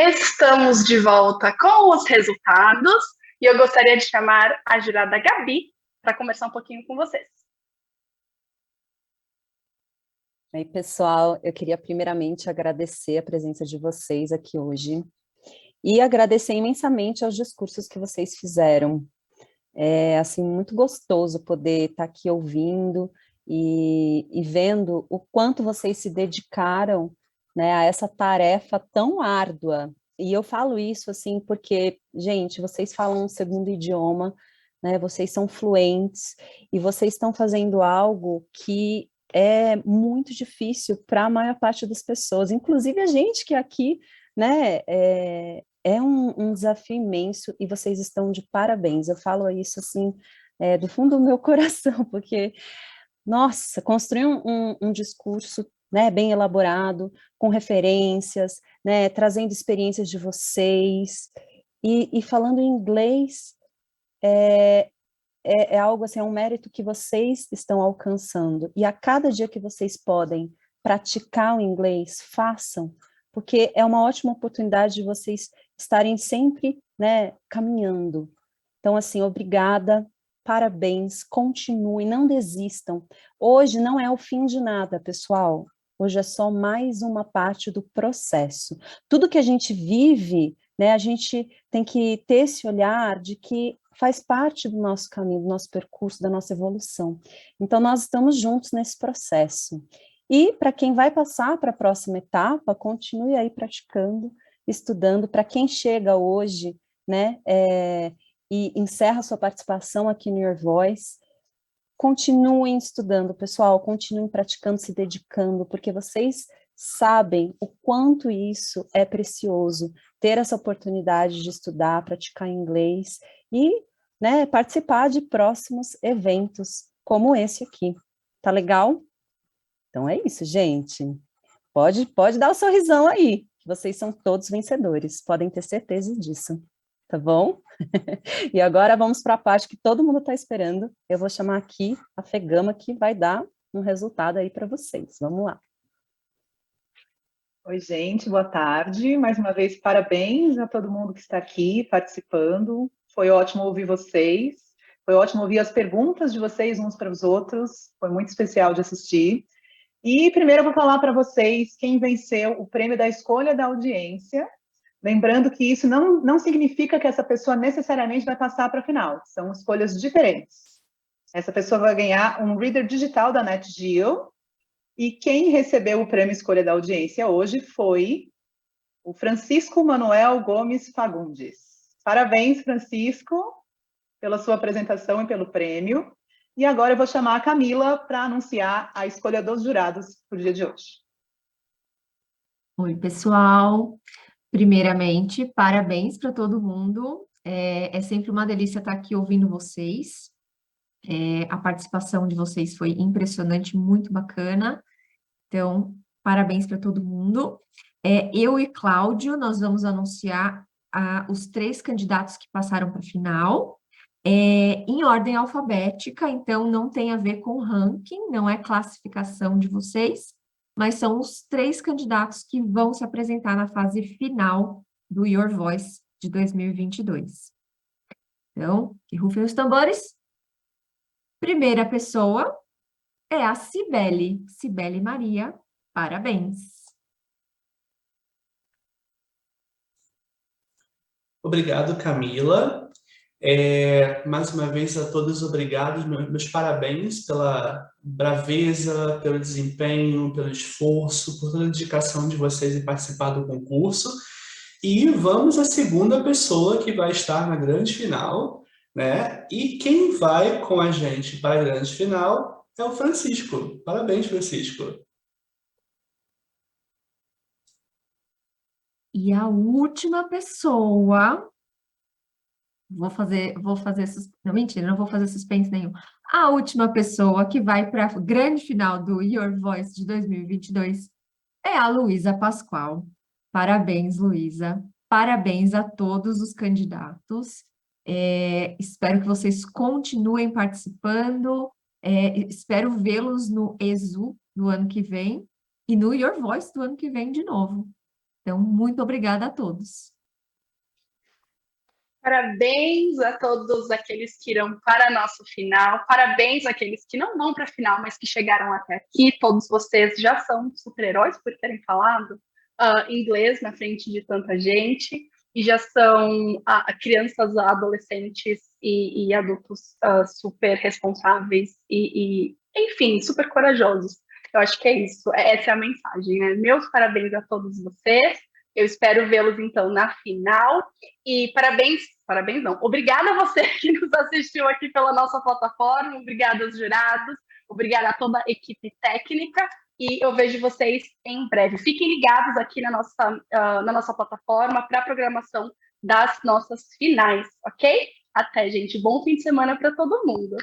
Estamos de volta com os resultados e eu gostaria de chamar a jurada Gabi para conversar um pouquinho com vocês. Oi, pessoal, eu queria primeiramente agradecer a presença de vocês aqui hoje e agradecer imensamente aos discursos que vocês fizeram. É, assim, muito gostoso poder estar aqui ouvindo e vendo o quanto vocês se dedicaram, né, a essa tarefa tão árdua. E eu falo isso, assim, porque, gente, vocês falam um segundo idioma, né, vocês são fluentes e vocês estão fazendo algo que é muito difícil para a maior parte das pessoas, inclusive a gente que aqui, né, é um desafio imenso e vocês estão de parabéns. Eu falo isso, assim, do fundo do meu coração, porque, nossa, construir um discurso, né, bem elaborado, com referências, né, trazendo experiências de vocês, e falando em inglês, é algo assim, é um mérito que vocês estão alcançando, e a cada dia que vocês podem praticar o inglês, façam, porque é uma ótima oportunidade de vocês estarem sempre, né, caminhando. Então, assim, obrigada, parabéns, continuem, não desistam. Hoje não é o fim de nada, pessoal. Hoje é só mais uma parte do processo. Tudo que a gente vive, né, a gente tem que ter esse olhar de que faz parte do nosso caminho, do nosso percurso, da nossa evolução. Então, nós estamos juntos nesse processo. E para quem vai passar para a próxima etapa, continue aí praticando, estudando. Para quem chega hoje, né, e encerra sua participação aqui no Your Voice, continuem estudando, pessoal, continuem praticando, se dedicando, porque vocês sabem o quanto isso é precioso, ter essa oportunidade de estudar, praticar inglês e, né, participar de próximos eventos como esse aqui. Tá legal? Então é isso, gente. Pode dar o sorrisão aí, que vocês são todos vencedores, podem ter certeza disso, tá bom? E agora vamos para a parte que todo mundo está esperando. Eu vou chamar aqui a Fegama, que vai dar um resultado aí para vocês. Vamos lá. Oi, gente, boa tarde. Mais uma vez, parabéns a todo mundo que está aqui participando. Foi ótimo ouvir vocês. Foi ótimo ouvir as perguntas de vocês uns para os outros. Foi muito especial de assistir. E primeiro eu vou falar para vocês quem venceu o prêmio da escolha da audiência. Lembrando que isso não significa que essa pessoa necessariamente vai passar para a final. São escolhas diferentes. Essa pessoa vai ganhar um reader digital da NetGeo. E quem recebeu o prêmio escolha da audiência hoje foi o Francisco Manuel Gomes Fagundes. Parabéns, Francisco, pela sua apresentação e pelo prêmio. E agora eu vou chamar a Camila para anunciar a escolha dos jurados para o dia de hoje. Oi, pessoal. Primeiramente, parabéns para todo mundo. É sempre uma delícia estar aqui ouvindo vocês. A participação de vocês foi impressionante, muito bacana. Então, parabéns para todo mundo. Eu e Cláudio, nós vamos anunciar os 3 candidatos que passaram para a final. Em ordem alfabética, então não tem a ver com ranking, não é classificação de vocês, mas são os 3 candidatos que vão se apresentar na fase final do Your Voice de 2022. Então, que rufem os tambores. Primeira pessoa é a Cibele Maria, parabéns. Obrigado, Camila. Mais uma vez a todos, obrigado, meus parabéns pela braveza, pelo desempenho, pelo esforço, por toda a dedicação de vocês em participar do concurso. E vamos à segunda pessoa que vai estar na grande final, né? E quem vai com a gente para a grande final é o Francisco. Parabéns, Francisco. E a última pessoa... Não, mentira, não vou fazer suspense nenhum. A última pessoa que vai para a grande final do Your Voice de 2022 é a Luísa Pascoal. Parabéns, Luísa. Parabéns a todos os candidatos. Espero que vocês continuem participando. Espero vê-los no ESU do ano que vem e no Your Voice do ano que vem de novo. Então, muito obrigada a todos. Parabéns a todos aqueles que irão para a nossa final, parabéns àqueles que não vão para a final, mas que chegaram até aqui. Todos vocês já são super-heróis por terem falado inglês na frente de tanta gente, e já são crianças, adolescentes e adultos super responsáveis e, enfim, super corajosos. Eu acho que é isso, essa é a mensagem, né? Meus parabéns a todos vocês. Eu espero vê-los, então, na final. E parabéns não, obrigada a você que nos assistiu aqui pela nossa plataforma, obrigada aos jurados, obrigada a toda a equipe técnica, e eu vejo vocês em breve. Fiquem ligados aqui na nossa plataforma para a programação das nossas finais, ok? Até, gente. Bom fim de semana para todo mundo.